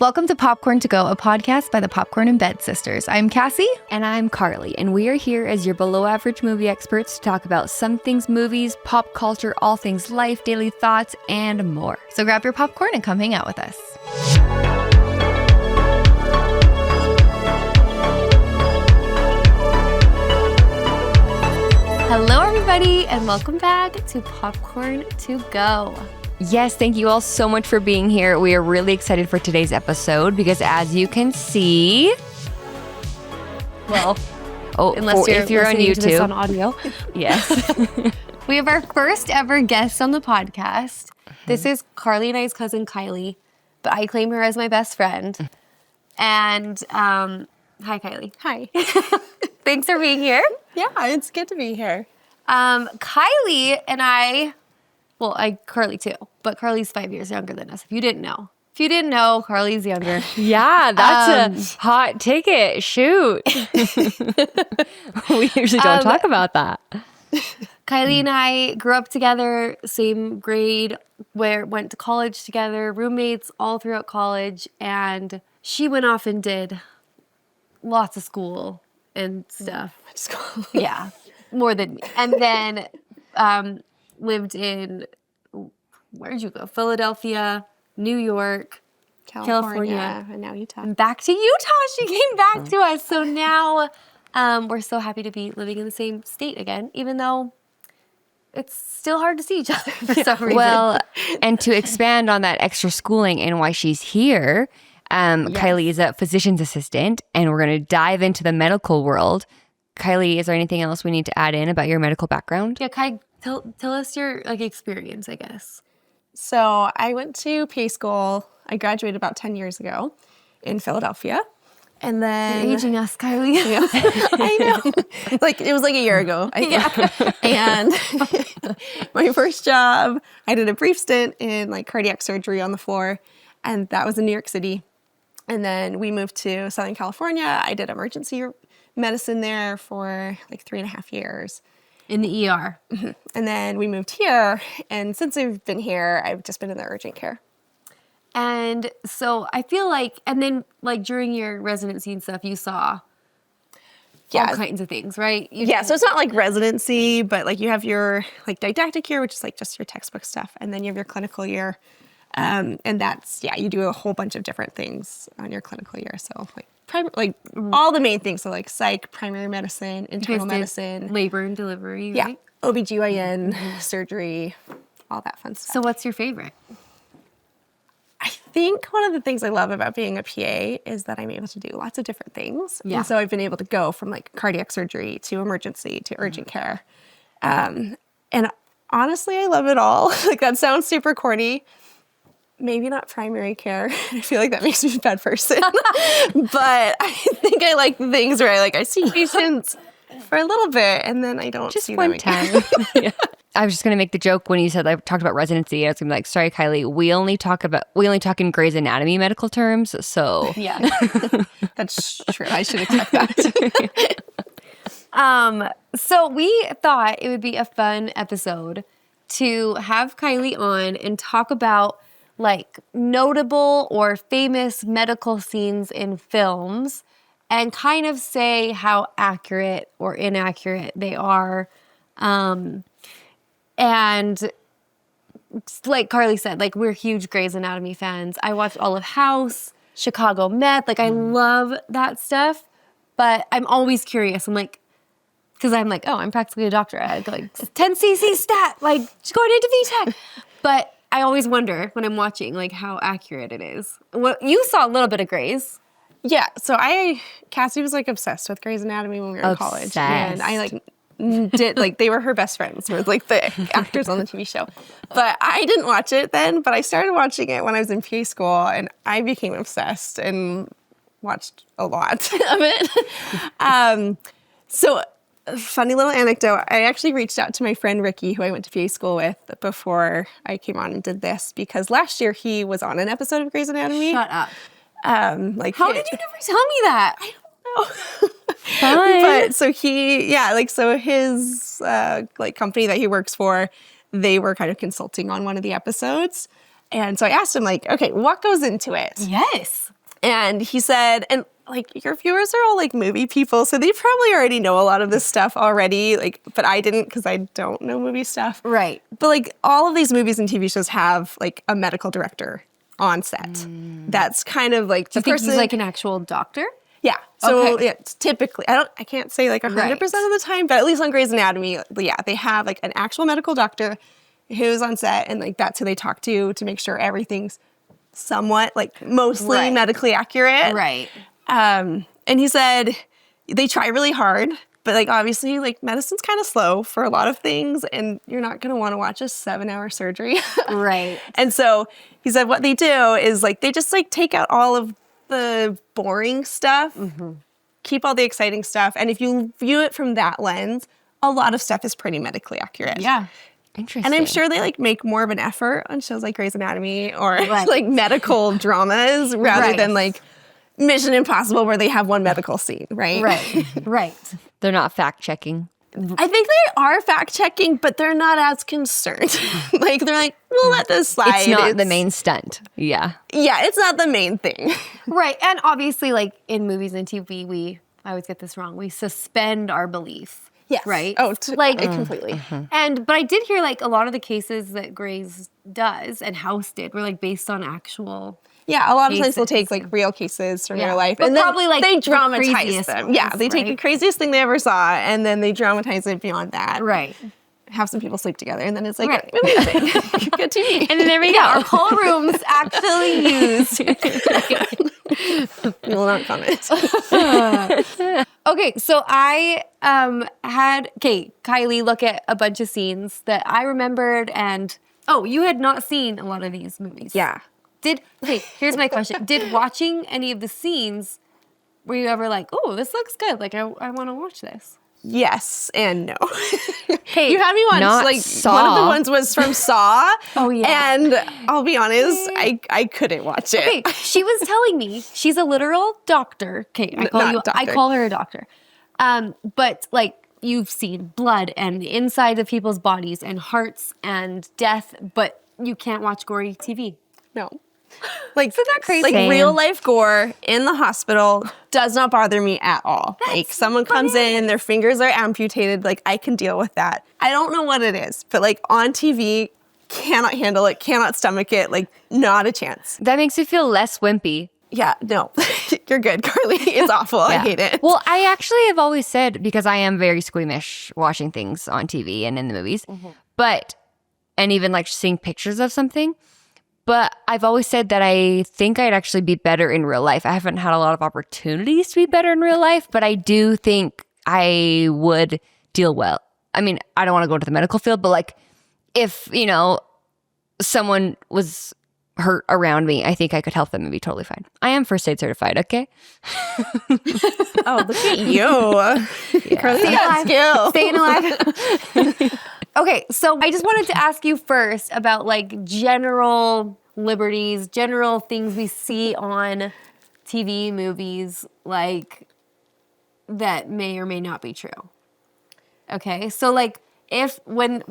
Welcome to Popcorn to Go, a podcast by the Popcorn in Bed sisters. I'm Cassie. And I'm Carly, and we are here as your below-average movie experts to talk about some things movies, pop culture, all things life, daily thoughts, and more. So grab your popcorn and come hang out with us. Hello, everybody, and welcome back to Popcorn to Go. Yes, thank you all so much for being here. We are really excited for today's episode because as you can see, Well, if you're on YouTube, to this on audio. yes. We have our first ever guest on the podcast. This is Carly and I's cousin Kylie, but I claim her as my best friend. And hi, Kylie. Hi. Thanks for being here. Yeah, it's good to be here. Kylie and Carly too, but Carly's 5 years younger than us. If you didn't know, Carly's younger. Yeah, that's a hot ticket. Shoot. We usually don't talk about that. Kylie and I grew up together, same grade, went to college together, roommates all throughout college, and she went off and did lots of school and stuff. Yeah, more than me. And then lived in, where'd you go? Philadelphia, New York, California, and now Utah. and back to Utah. She came back to us. So now we're so happy to be living in the same state again, even though it's still hard to see each other for some reason. Well, and to expand on that extra schooling and why she's here, Kylie is a physician's assistant, and we're going to dive into the medical world. Kylie, is there anything else we need to add in about your medical background? Yeah, Kai, tell us your experience, I guess. So I went to PA school. I graduated about 10 years ago in Philadelphia. And then... You're aging us, Kylie. Yeah, I know. It was like a year ago, I think. And my first job, I did a brief stint in cardiac surgery on the floor. And that was in New York City. And then we moved to Southern California. I did emergency medicine there for 3.5 years. In the ER. Mm-hmm. And then we moved here. And since I've been here, I've just been in the urgent care. And so I feel and then during your residency and stuff, you saw all kinds of things, right? So it's not like residency, but you have your didactic year, which is just your textbook stuff. And then you have your clinical year. And that's, you do a whole bunch of different things on your clinical year. So all the main things. So psych, primary medicine, internal medicine. Labor and delivery, yeah, right? OBGYN, surgery, all that fun stuff. So what's your favorite? I think one of the things I love about being a PA is that I'm able to do lots of different things. Yeah. And so I've been able to go from cardiac surgery to emergency to urgent care. And honestly, I love it all. That sounds super corny. Maybe not primary care. I feel like that makes me a bad person. But I think I like things where I see patients for a little bit and then I don't Just see one them time. Yeah. I was just going to make the joke when you said I talked about residency. I was going to be sorry, Kylie, we only talk in Grey's Anatomy medical terms. So yeah, that's true. I should accept that. So we thought it would be a fun episode to have Kylie on and talk about notable or famous medical scenes in films and kind of say how accurate or inaccurate they are. And like Carly said, we're huge Grey's Anatomy fans. I watched all of House, Chicago Med. I love that stuff, but I'm always curious. I'm because I'm I'm practically a doctor. I had 10 cc stat, going into VTech. But I always wonder when I'm watching, how accurate it is. Well, you saw a little bit of Grey's. Yeah, so Cassie was obsessed with Grey's Anatomy when we were in college. And I did, they were her best friends with the actors on the TV show. But I didn't watch it then, but I started watching it when I was in PA school and I became obsessed and watched a lot of it. So funny little anecdote. I actually reached out to my friend Ricky, who I went to PA school with before I came on and did this, because last year he was on an episode of Grey's Anatomy. Shut up. How did you never tell me that? I don't know. But so so his company that he works for, they were kind of consulting on one of the episodes. And so I asked him, like, okay, what goes into it? Yes. And he said, and like your viewers are all like movie people, so they probably already know a lot of this stuff already. Like, but I didn't because I don't know movie stuff. Right. But like all of these movies and TV shows have like a medical director on set. That's kind of like Do you think he's like an actual doctor? Yeah. So Okay. yeah, it's typically, I can't say like 100% of the time, but at least on Grey's Anatomy, yeah, they have like an actual medical doctor who's on set, and like that's who they talk to make sure everything's somewhat like mostly medically accurate. Right. And he said they try really hard, but like obviously like medicine's kind of slow for a lot of things, and you're not going to want to watch a 7-hour surgery. Right. And so he said what they do is like they just like take out all of the boring stuff, keep all the exciting stuff, and if you view it from that lens, a lot of stuff is pretty medically accurate. Yeah. Interesting. And I'm sure they like make more of an effort on shows like Grey's Anatomy or like medical dramas rather than like Mission Impossible where they have one medical scene, right? Right. Right. They're not fact checking. I think they are fact checking, but they're not as concerned. Like they're like, we'll let this slide. It's not the main stunt. Yeah. Yeah, it's not the main thing. Right. And obviously, like in movies and TV, I always get this wrong. We suspend our belief. Yes. Right. Oh, like completely. But I did hear like a lot of the cases that Grey's does and House did were like based on actual. Yeah, a lot of times cases. they'll take like real cases from real life, But and then probably, like, they the dramatize craziest them. ones, Yeah, they take the right? craziest thing they ever saw, and then they dramatize it beyond that. Right. Have some people sleep together, and then it's like Right. amazing, good TV. And then there we go. Our call rooms actually used. We will not comment. Okay, so I had Kylie look at a bunch of scenes that I remembered, and you had not seen a lot of these movies. Yeah. Here's my question. Did watching any of the scenes, were you ever like, oh, this looks good, like I want to watch this? Yes and no. Hey, you had me watch not like Saw. one of the ones was from Saw. Oh, yeah. And I'll be honest, I couldn't watch it. Okay, she was telling me she's a literal doctor. Okay, I doctor. call her a doctor. But like you've seen blood and the inside of people's bodies and hearts and death, but you can't watch gory TV. No. Like, Isn't that crazy? Like Same. real life gore in the hospital does not bother me at all. Like someone comes in, their fingers are amputated, like I can deal with that. I don't know what it is, but like on TV, cannot handle it, cannot stomach it, like not a chance. That makes me feel less wimpy. Yeah, no, you're good, Carly. It's awful. I hate it. Well, I actually have always said, because I am very squeamish watching things on TV and in the movies, and even like seeing pictures of something. But I've always said that I think I'd actually be better in real life. I haven't had a lot of opportunities to be better in real life, but I do think I would deal well. I mean, I don't want to go into the medical field, but like if, someone was hurt around me, I think I could help them and be totally fine. I am first aid certified, okay? Oh, look at you. Carly got skill. Staying alive. Okay, so I just wanted to ask you first about like general liberties, general things we see on TV, movies, like that may or may not be true. Okay, so like if when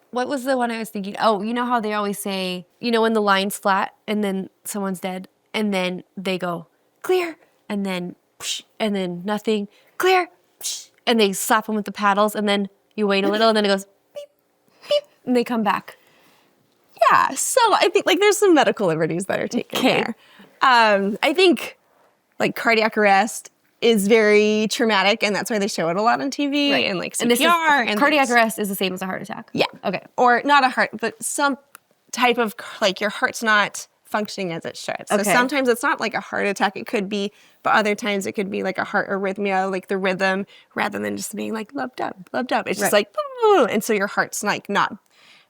what was the one I was thinking? Oh, you know how they always say, when the line's flat and then someone's dead and then they go clear and then psh, and then nothing, clear, psh, and they slap them with the paddles and then you wait a little and then it goes beep, beep, and they come back. Yeah, so I think like there's some medical liberties that are taken there. I think like cardiac arrest is very traumatic, and that's why they show it a lot on TV and like CPR. And cardiac arrest is the same as a heart attack. Yeah. Okay. Or not a heart, but some type of like your heart's not functioning as it should. So sometimes it's not like a heart attack. It could be, but other times it could be like a heart arrhythmia, like the rhythm, rather than just being like loved up. It's just like, and so your heart's like not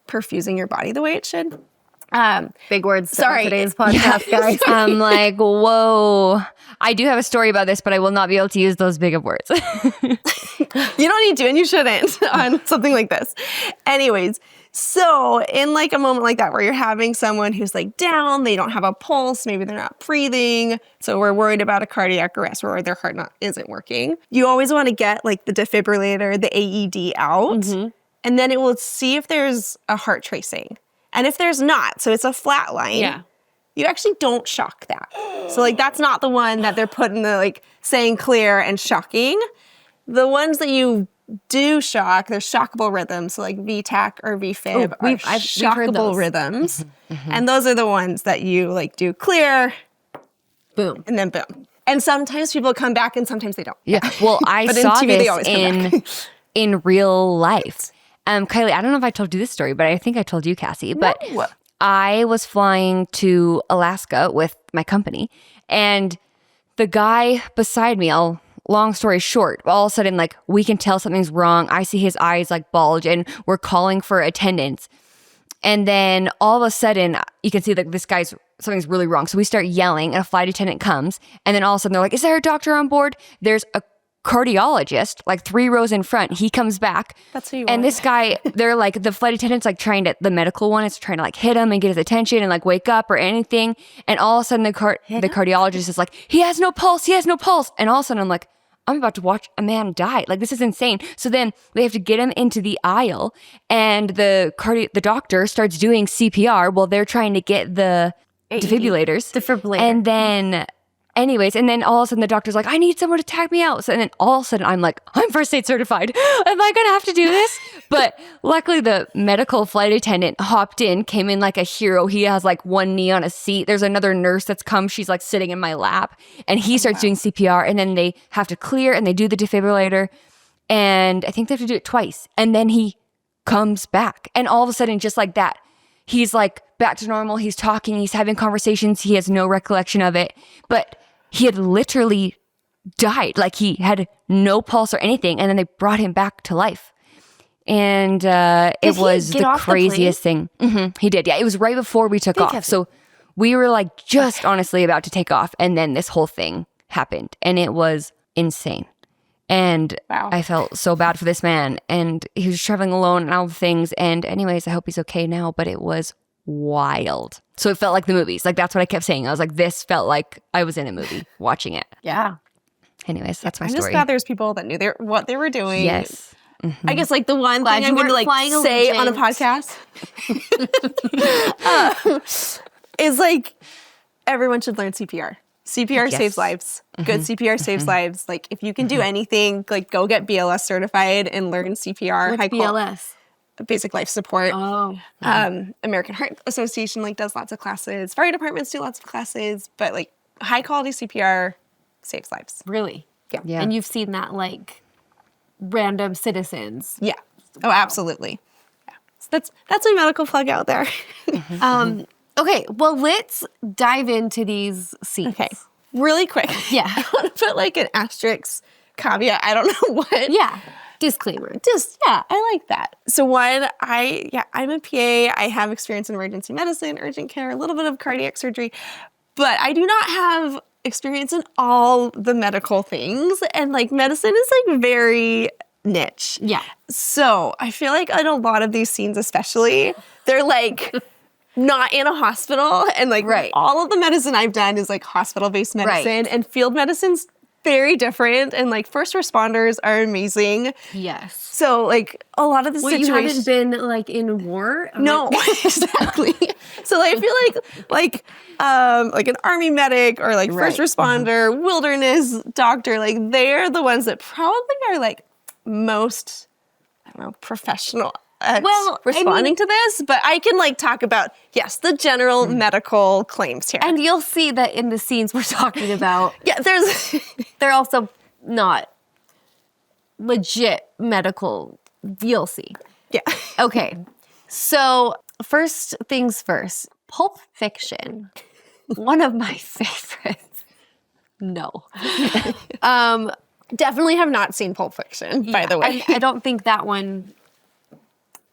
perfusing your body the way it should. Big words. Sorry. On today's podcast, guys. I'm like, whoa. I do have a story about this, but I will not be able to use those big of words. You don't need to, and you shouldn't on something like this. Anyways, so in like a moment like that where you're having someone who's like down, they don't have a pulse, maybe they're not breathing, so we're worried about a cardiac arrest or their heart isn't working. You always want to get like the defibrillator, the AED out, and then it will see if there's a heart tracing. And if there's not, so it's a flat line, you actually don't shock that. So like that's not the one that they're putting the like saying clear and shocking. The ones that you do shock, there's shockable rhythms. So like VTAC or VFib are shockable rhythms. And those are the ones that you like do clear, boom, and then boom. And sometimes people come back and sometimes they don't. Yeah. Well, I saw this in real life. Kylie, I don't know if I told you this story, but I think I told you, Cassie. But I was flying to Alaska with my company, and the guy beside me, long story short, all of a sudden, like, we can tell something's wrong. I see his eyes like bulge, and we're calling for attendance. And then all of a sudden, you can see that something's really wrong. So we start yelling, and a flight attendant comes, and then all of a sudden they're like, "Is there a doctor on board?" There's a cardiologist, like 3 rows in front. He comes back. That's who you And want. this guy, they're like, the flight attendant's like the medical one is trying to like hit him and get his attention and like wake up or anything. And all of a sudden the cardiologist is like, he has no pulse. And all of a sudden I'm like, I'm about to watch a man die. Like, this is insane. So then they have to get him into the aisle, and the doctor starts doing CPR while they're trying to get the defibrillator. And then all of a sudden the doctor's like, I need someone to tag me out. So, and then all of a sudden I'm like, I'm first aid certified. Am I going to have to do this? But luckily the medical flight attendant hopped in, came in like a hero. He has like one knee on a seat. There's another nurse that's come. She's like sitting in my lap, and he starts doing CPR, and then they have to clear, and they do the defibrillator. And I think they have to do it twice. And then he comes back. And all of a sudden, just like that, he's like back to normal. He's talking, he's having conversations. He has no recollection of it, but he had literally died. Like, he had no pulse or anything. And then they brought him back to life. And it was the craziest thing. He did. Yeah. It was right before we took off. So we were like just honestly about to take off. And then this whole thing happened, and it was insane. And I felt so bad for this man, and he was traveling alone and all the things. And anyways, I hope he's okay now, but it was wild. So it felt like the movies. Like, that's what I kept saying. I was like, this felt like I was in a movie watching it. Yeah. Anyways, that's my I'm story. just glad there's people that knew what they were doing. Yes. I guess like the one thing I'm going to like say on a podcast is like, everyone should learn CPR. CPR saves lives. Good CPR saves lives. Like, if you can do anything, like, go get BLS certified and learn CPR. What's BLS? Basic life support. Oh. American Heart Association like does lots of classes. Fire departments do lots of classes, but like high quality CPR saves lives. Really? Yeah. And you've seen that like random citizens. Yeah. Oh, absolutely. Yeah. So that's my medical plug out there. Okay, well, let's dive into these scenes. Okay. Really quick. Yeah. I want to put like an asterisk caveat. I don't know what. Yeah. Disclaimer. I like that. So one, I'm a PA. I have experience in emergency medicine, urgent care, a little bit of cardiac surgery, but I do not have experience in all the medical things. And like, medicine is like very niche. Yeah. So I feel like in a lot of these scenes, especially, they're like not in a hospital. And like all of the medicine I've done is like hospital-based medicine, and field medicine's very different, and like first responders are amazing. Yes. So like a lot of the situations. You haven't been like in war? No, exactly. So I feel like an army medic or like first responder, wilderness doctor, like they're the ones that probably are like most, I don't know, professional at responding to this. But I can like talk about, yes, the general medical claims here. And you'll see that in the scenes we're talking about. They're also not legit medical. You'll see. Yeah. Okay. So first things first, Pulp Fiction. One of my favorites. No. Definitely have not seen Pulp Fiction, by the way. I don't think that one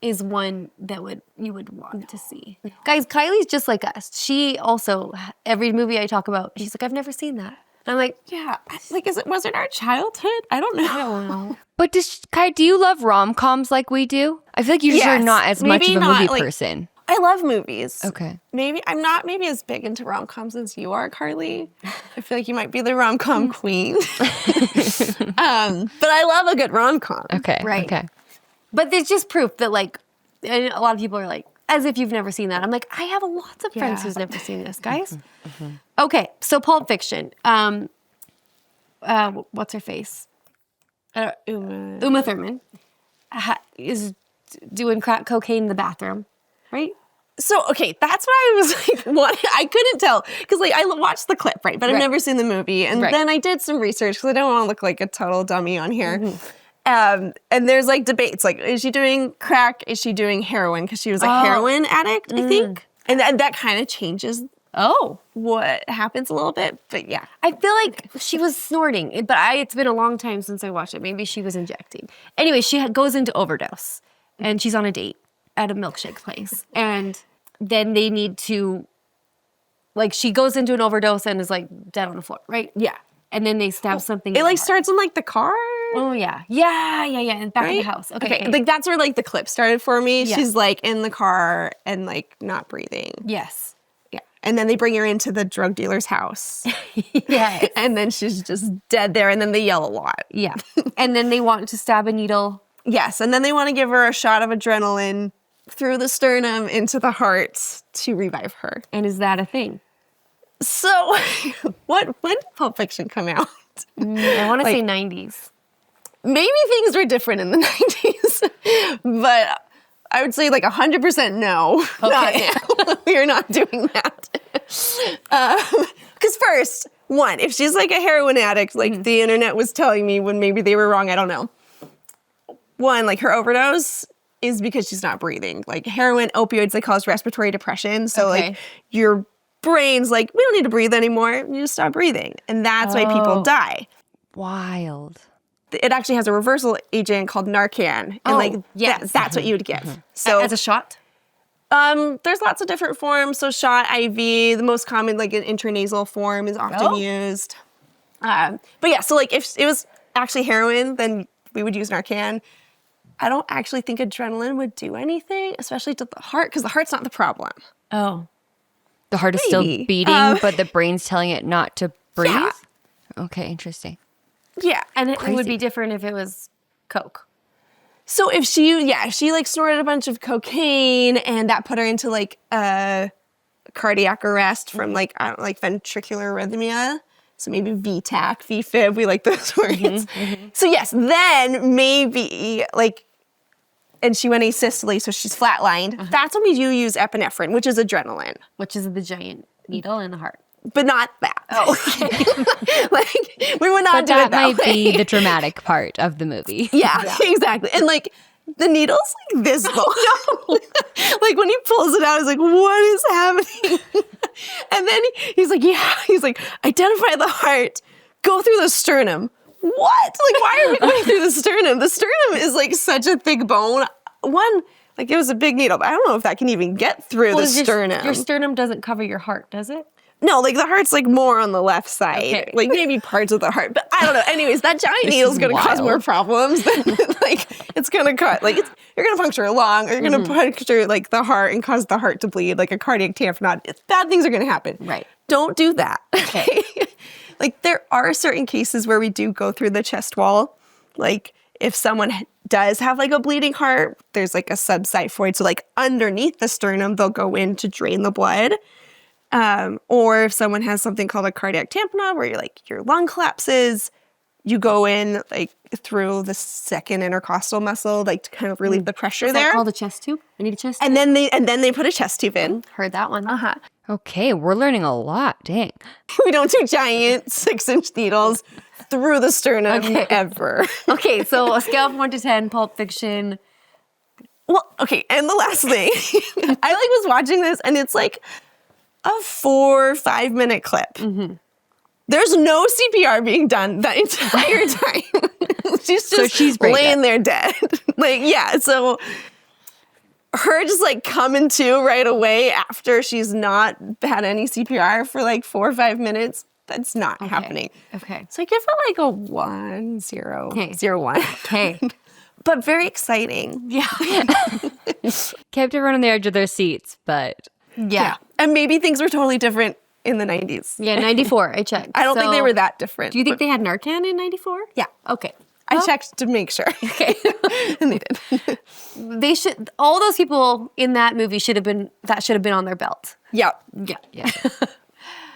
is one that you would want to see. Guys, Kylie's just like us. She also, every movie I talk about, she's like, I've never seen that. And I'm like, yeah, like, was it our childhood? I don't know. But Kai, do you love rom-coms like we do? I feel like you are not as much of a movie person. I love movies. Okay. Maybe I'm not as big into rom-coms as you are, Carly. I feel like you might be the rom-com queen. But I love a good rom-com. Okay. Right. Okay. But there's just proof that like, and a lot of people are like, as if you've never seen that. I'm like, I have lots of friends who's never seen this, guys. Okay, so Pulp Fiction. What's her face? Uma Thurman is doing crack cocaine in the bathroom, right? So, okay, that's what I was like, I couldn't tell. Because, like, I watched the clip, right? But I've never seen the movie. And then I did some research because I don't want to look like a total dummy on here. And there's, like, debates. Like, is she doing crack? Is she doing heroin? Because she was a heroin addict, I think. And that kind of changes what happens a little bit. But, yeah. I feel like she was snorting. But it's been a long time since I watched it. Maybe she was injecting. Anyway, she goes into overdose. And she's on a date at a milkshake place. And then they need to, like, she goes into an overdose and is, like, dead on the floor, right? Yeah. And then they stab something. It, like, starts in, like, the car? Oh, yeah. Yeah. And back in the house. Okay. Like, that's where, like, the clip started for me. Yeah. She's, like, in the car and, like, not breathing. Yes. Yeah. And then they bring her into the drug dealer's house. Yes. And then she's just dead there. And then they yell a lot. Yeah. And then they want to stab a needle. Yes. And then they want to give her a shot of adrenaline through the sternum into the heart to revive her. And is that a thing? So, when did Pulp Fiction come out? I want to say 90s. Maybe things were different in the 90s, but I would say like 100% no. Okay. Not now. We are not doing that. Because first, one, if she's like a heroin addict, like the internet was telling me when maybe they were wrong, I don't know. One, like her overdose is because she's not breathing. Like heroin, opioids, they cause respiratory depression. So like your brain's like, we don't need to breathe anymore. You just stop breathing. And that's why people die. Wild. It actually has a reversal agent called Narcan. And that's what you would give. So as a shot? There's lots of different forms. So shot, IV, the most common like an intranasal form is often used. But yeah, so like if it was actually heroin, then we would use Narcan. I don't actually think adrenaline would do anything, especially to the heart, because the heart's not the problem. Oh. The heart is still beating, but the brain's telling it not to breathe? Yeah. Okay, interesting. Yeah. And it would be different if it was Coke. So if she like snorted a bunch of cocaine and that put her into like a cardiac arrest from like, I don't know, like ventricular arrhythmia. So maybe VTAC, VFib, we like those words. So yes, then maybe like, and she went asystole, so she's flatlined. That's when we do use epinephrine, which is adrenaline. Which is the giant needle in the heart. But not that. Oh, okay. Like, we would not do it that might way. be the dramatic part of the movie. Yeah, exactly. And like, the needle's like this long. Like when he pulls it out, he's like, what is happening? And then he's like, identify the heart, go through the sternum. What? Like, why are we going through the sternum? The sternum is like such a thick bone. One, like it was a big needle, but I don't know if that can even get through the sternum. Your sternum doesn't cover your heart, does it? No, like the heart's like more on the left side. Okay. Like maybe parts of the heart, but I don't know. Anyways, that giant needle's going to cause more problems than like it's going to cut. Like you're going to puncture a lung or you're going to puncture like the heart and cause the heart to bleed, like a cardiac tamponade. Bad things are going to happen. Right. Don't do that. Okay. Like there are certain cases where we do go through the chest wall. Like if someone does have like a bleeding heart, there's like a subxiphoid. So like underneath the sternum, they'll go in to drain the blood. Or if someone has something called a cardiac tamponade where you're like your lung collapses, you go in like through the second intercostal muscle, like to kind of relieve the pressure there. Is that called a chest tube? I need a chest tube. And then they put a chest tube in. Heard that one. Okay, we're learning a lot. Dang. We don't do giant 6-inch needles through the sternum ever. Okay, so a scale of 1 to 10, Pulp Fiction. Well, okay, and the last thing, I like was watching this and it's like a 4 or 5 minute clip. There's no CPR being done that entire time. She's laying there dead. Like, yeah, so her just like coming to right away after she's not had any CPR for like 4 or 5 minutes, that's not happening. Okay. So I give her like a 1, 0, 0, 1. Okay. But very exciting. Yeah. Kept everyone on the edge of their seats, but... Yeah. And maybe things were totally different in the 90s. Yeah, 94, I checked. I don't think they were that different. Do you think they had Narcan in 94? Yeah. Okay. I checked to make sure. Okay. And they did. They should, all those people in that movie should have been on their belt. Yeah. Yeah.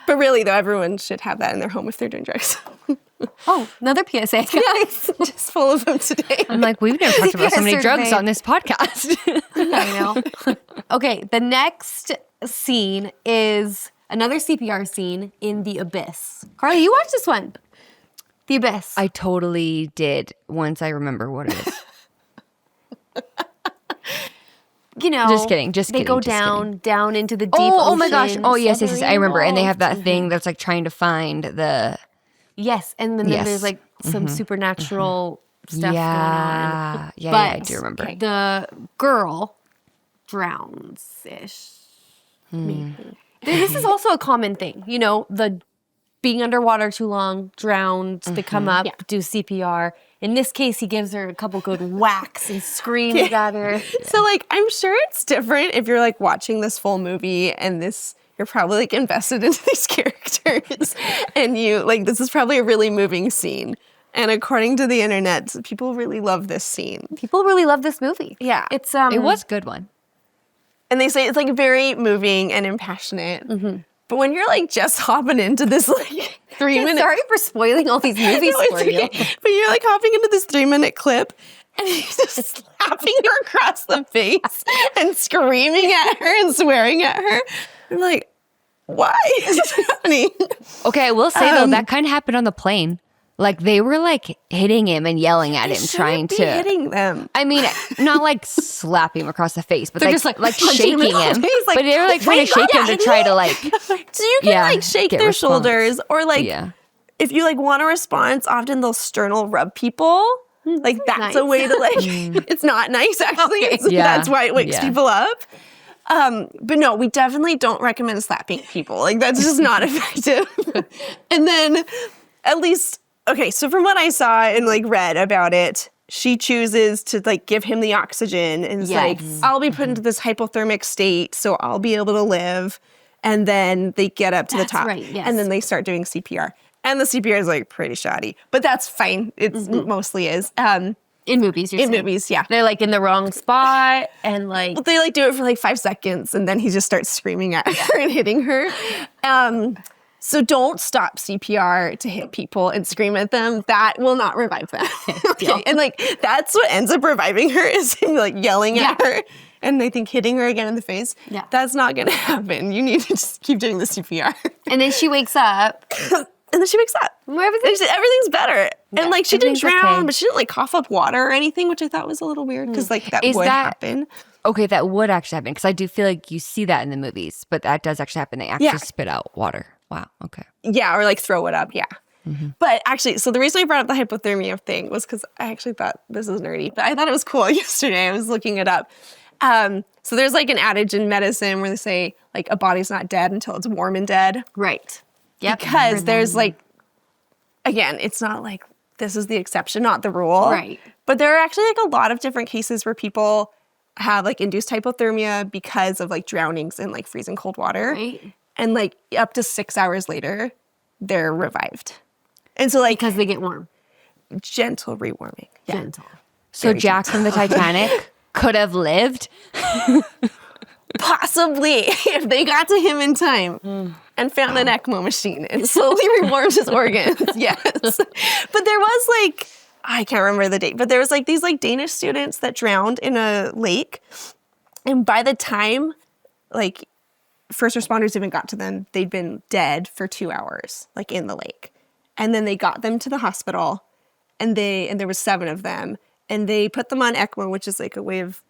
But really, though, everyone should have that in their home if they're doing drugs. Oh, another PSA, guys. Just full of them today. I'm like, we've never talked about so many drugs survey. on this podcast. I know. Okay, the next scene is another CPR scene in The Abyss. Carly, you watched this one. The Abyss. I totally did once I remember what it is. You know, Just kidding. They go down into the deep Oh my gosh. ocean. Oh, yes. I remember. And they have that Submarine thing that's like trying to find the... Yes, and then Yes. there's like some supernatural stuff Yeah. going on. Yeah, But I do remember. the girl drowns-ish. Maybe. This is also a common thing. You know, the being underwater too long, drowned, they come up, do CPR. In this case, he gives her a couple good whacks and screams at her. So, like, I'm sure it's different if you're, like, watching this full movie and you're probably, like, invested into these characters. And this is probably a really moving scene. And according to the internet, people really love this scene. People really love this movie. Yeah. It's It was a good one. And they say it's, like, very moving and impassionate. But when you're, like, just hopping into this, like, 3-minute... Sorry for spoiling all these movies No, it's for you. okay. But you're, like, hopping into this 3-minute clip, and he's just slapping her across the face and screaming at her and swearing at her. I'm like, why is this happening? Okay, I will say, though, that kind of happened on the plane. Like, they were, like, hitting him and yelling at him, trying to... hitting them. I mean, not, like, slapping him across the face, but, They're like, just, like, shaking punching him in him. the face, like, But they were, like, trying to shake him to try to, like... So you can, like, shake get their response. shoulders, or, like, Yeah. if you, like, want a response, often they'll sternal rub people. Like, that's a nice. way to, like... It's not nice, actually. Yeah. That's why it wakes Yeah. people up. But no, we definitely don't recommend slapping people. Like, that's just not effective. And then, at least... Okay, so from what I saw and, like, read about it, she chooses to, like, give him the oxygen and is like, I'll be put into this hypothermic state, so I'll be able to live. And then they get up to the top. right, yes. And then they start doing CPR. And the CPR is, like, pretty shoddy. But that's fine. It mostly is. In movies, you're In saying. movies, yeah. They're, like, in the wrong spot and, like... But they, like, do it for, like, 5 seconds, and then he just starts screaming at her and hitting her. So don't stop CPR to hit people and scream at them. That will not revive them. Okay. And, like, that's what ends up reviving her is him, like, yelling at her and I think hitting her again in the face. Yeah. That's not going to happen. You need to just keep doing the CPR. And then she wakes up. And then she wakes up. Everything's Everything's better. And, like, she didn't everything's drown, okay. but she didn't, like, cough up water or anything, which I thought was a little weird because, like, that Is would that- happen. Okay, that would actually happen, because I do feel like you see that in the movies, but that does actually happen. They actually spit out water. Wow, okay. Yeah, or like throw it up, yeah. But actually, so the reason I brought up the hypothermia thing was because I actually thought this is nerdy, but I thought it was cool yesterday. I was looking it up. So there's like an adage in medicine where they say like a body's not dead until it's warm and dead. Right. Yep. Because there's like, again, it's not like this is the exception, not the rule. Right. But there are actually like a lot of different cases where people have like induced hypothermia because of like drownings in like freezing cold water. Right. And like up to 6 hours later, they're revived. And so like Because they get warm. gentle rewarming. Yeah. Gentle. So Jack from the Titanic could have lived? Possibly, if they got to him in time and found an ECMO machine and slowly rewarmed his organs. Yes. But there was like, I can't remember the date, but there was like these like Danish students that drowned in a lake. And by the time like first responders even got to them, they'd been dead for 2 hours, like in the lake. And then they got them to the hospital and there was 7 of them. And they put them on ECMO, which is like a way of...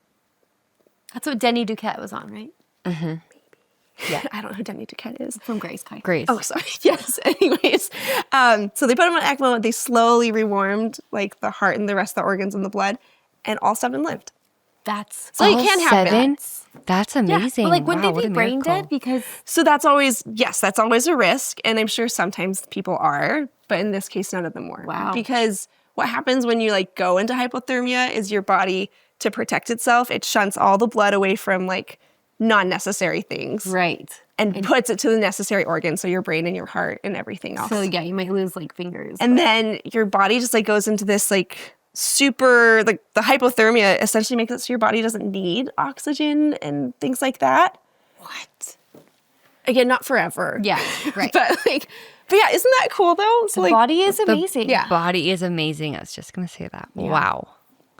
That's what Denny Duquette was on, right? Yeah, I don't know who Denny Duquette is. From Grace Kai. Grace. Oh, sorry. Yes. Anyways, so they put them on ECMO. They slowly rewarmed like the heart and the rest of the organs and the blood, and all 7 lived. That's... So you can have 7? that. That's amazing. But like, wouldn't Wow, they what be a brain miracle. dead? Because... So that's always a risk, and I'm sure sometimes people are, but in this case, none of them were. Wow. Because what happens when you like go into hypothermia is your body, to protect itself, it shunts all the blood away from like non-necessary things. Right. And puts it to the necessary organs, so your brain and your heart and everything else. So yeah, you might lose like fingers. And then your body just like goes into this like super, like the hypothermia essentially makes it so your body doesn't need oxygen and things like that. What? Again, not forever. Yeah, right. But yeah, isn't that cool though? So the body is amazing. The body is amazing. I was just going to say that. Yeah. Wow.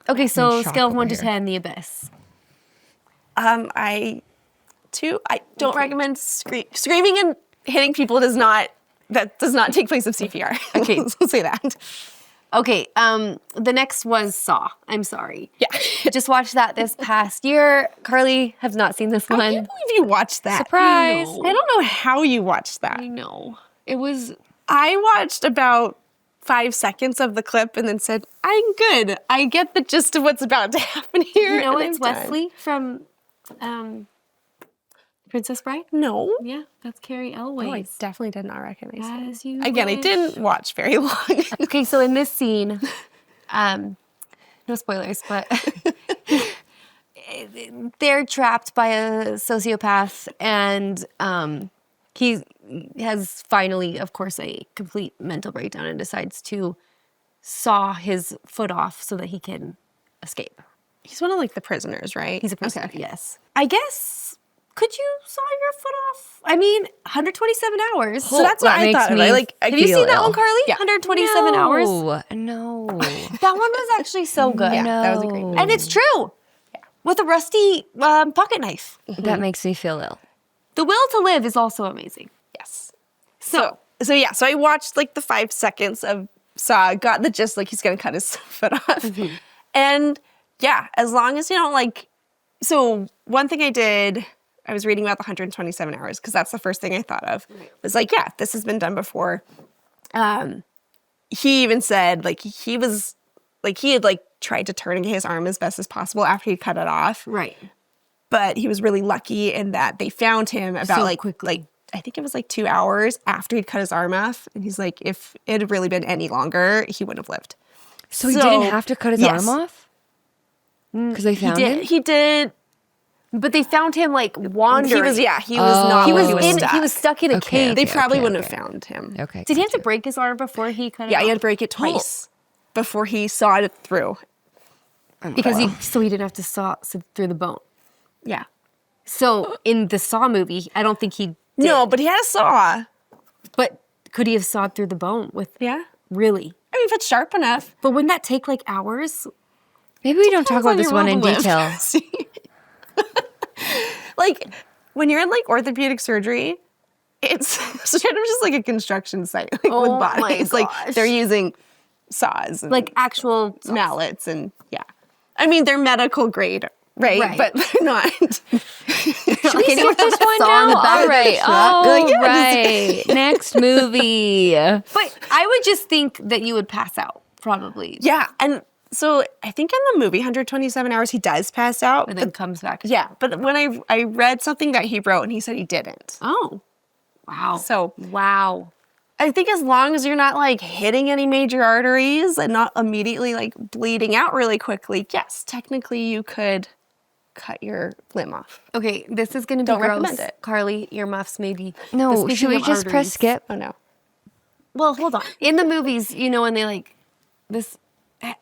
Okay, so I'm shocked scale of 1 over to here. 10, the abyss. I don't recommend screaming and hitting people does not take place of CPR. Okay. Let's say that. Okay, the next was Saw. I'm sorry. Yeah. I just watched that this past year. Carly has not seen this I one. can't believe you watched that. Surprise. I don't know how you watched that. I know. It was... I watched about 5 seconds of the clip and then said, I'm good. I get the gist of what's about to happen here. You know and it's I'm done. Wesley from Princess Bride? No. Yeah, that's Carrie Oh, I Elways. definitely did not recognize it. As you Again, I wish. didn't watch very long. Okay, so in this scene, no spoilers, but they're trapped by a sociopath, and he has finally, of course, a complete mental breakdown and decides to saw his foot off so that he can escape. He's one of like the prisoners, right? He's a prisoner, Okay. yes. I guess, could you saw your foot off? I mean, 127 hours. So that's what That I makes thought of. me Have you seen that ill. one, Carly? Yeah. 127 hours? No. That one was actually so good. Yeah, that was a great movie. And it's true. With a rusty pocket knife. That makes me feel ill. The will to live is also amazing. Yes. So So I watched like the 5 seconds of Saw, got the gist, like he's gonna cut his foot off. And yeah, as long as you don't like, so one thing I did, I was reading about the 127 hours because that's the first thing I thought of. Was like, yeah, this has been done before. He even said like he had like tried to turn his arm as best as possible after he cut it off. right. But he was really lucky in that they found him about So like quickly. like I think it was like 2 hours after he'd cut his arm off. And he's like, if it had really been any longer, he wouldn't have lived. So he didn't have to cut his yes. arm off? Because they found him? He did. But they found him like wandering. He was not. He was stuck. he was stuck in a Okay, cave. They probably okay, wouldn't okay. have found him. Okay. Did he have to break his arm before he cut it Yeah, off? he had to break it twice before he sawed it through. Because he didn't have to saw through the bone. Yeah. So in the Saw movie, I don't think he did. No, but he had a saw. But could he have sawed through the bone with Yeah. really? I mean, if it's sharp enough. But wouldn't that take like hours? Maybe we don't talk about Depends this on one your in will to live. detail. Like, when you're in like orthopedic surgery, it's sort of just like a construction site like, Oh with my bodies. Like, gosh. they're using saws and Like actual mallets and yeah. I mean, they're medical grade, right? Right. But they're not. Should we skip this one Saw in the now? back All of the right. truck. All Like, yeah, right. Next movie. But I would just think that you would pass out, probably. Yeah. And so I think in the movie, 127 Hours, he does pass out. And then comes back. Yeah. But when I read something that he wrote and he said he didn't. Oh. Wow. So Wow. I think as long as you're not like hitting any major arteries and not immediately like bleeding out really quickly, yes, technically you could cut your limb off. Okay, this is going to be Don't gross. recommend it. Carly, earmuffs maybe. No, But should speaking we of just press arteries- skip? Oh no. Well, hold on. In the movies, you know, when they like this,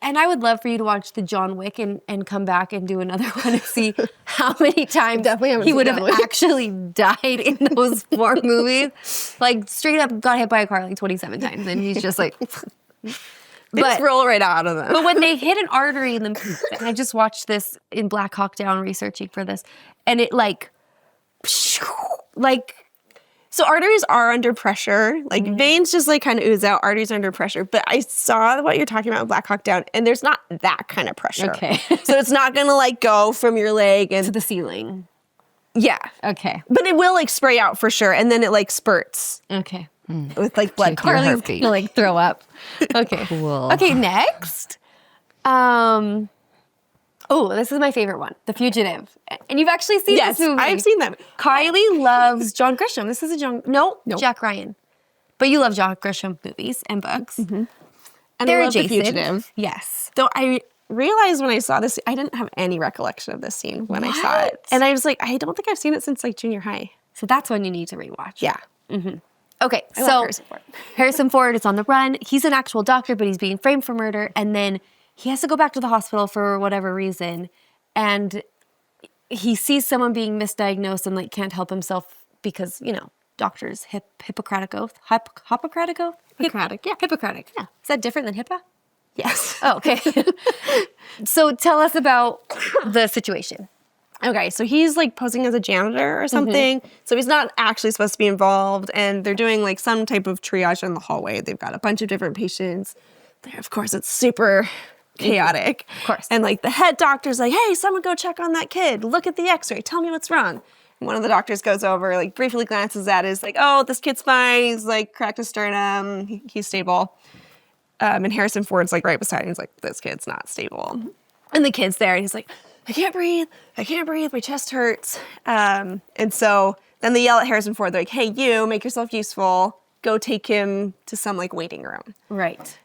and I would love for you to watch the John Wick and come back and do another one and see how many times Definitely haven't he seen would have John Wick. actually died in those 4 movies. Like straight up got hit by a car like 27 times, and he's just like. They just roll right out of them. But when they hit an artery in the, and I just watched this in Black Hawk Down researching for this, and it like. So arteries are under pressure. Like veins just like kind of ooze out. Arteries are under pressure. But I saw what you're talking about in Black Hawk Down, and there's not that kind of pressure. Okay. So it's not gonna like go from your leg and to the ceiling. yeah. Okay. But it will like spray out for sure, and then it like spurts Okay. with like blood. Take your Carly's heartbeat. gonna like throw up. Okay. Cool. Okay, next. Oh, this is my favorite one, The Fugitive. And you've actually seen Yes, this movie. I've seen them. Kylie loves John Grisham. This is a No. Jack Ryan. But you love John Grisham movies and books. And They're I love The adjacent. Fugitive. Yes. Though I realized when I saw this, I didn't have any recollection of this scene when I saw it. And I was like, I don't think I've seen it since like junior high. So that's when you need to rewatch. Yeah. Okay, I love so Harrison Ford. Harrison Ford is on the run. He's an actual doctor, but he's being framed for murder. And then he has to go back to the hospital for whatever reason. And he sees someone being misdiagnosed and like can't help himself because, you know, doctors, Hippocratic oath. Hippocratic oath? Hippocratic, yeah. Hippocratic. Yeah. Is that different than HIPAA? Yes. Oh, okay. So tell us about the situation. Okay, so he's like posing as a janitor or something. So he's not actually supposed to be involved. And they're doing like some type of triage in the hallway. They've got a bunch of different patients. There, of course, it's super chaotic. Of course. And like the head doctor's like, hey, someone go check on that kid. Look at the x-ray. Tell me what's wrong. And one of the doctors goes over, like briefly glances at it. Is like, oh, this kid's fine. He's like cracked his sternum. He's stable. And Harrison Ford's like right beside him. He's like, this kid's not stable. And the kid's there and he's like, I can't breathe, my chest hurts. And so then they yell at Harrison Ford, they're like, hey, you, make yourself useful, go take him to some like waiting room. Right.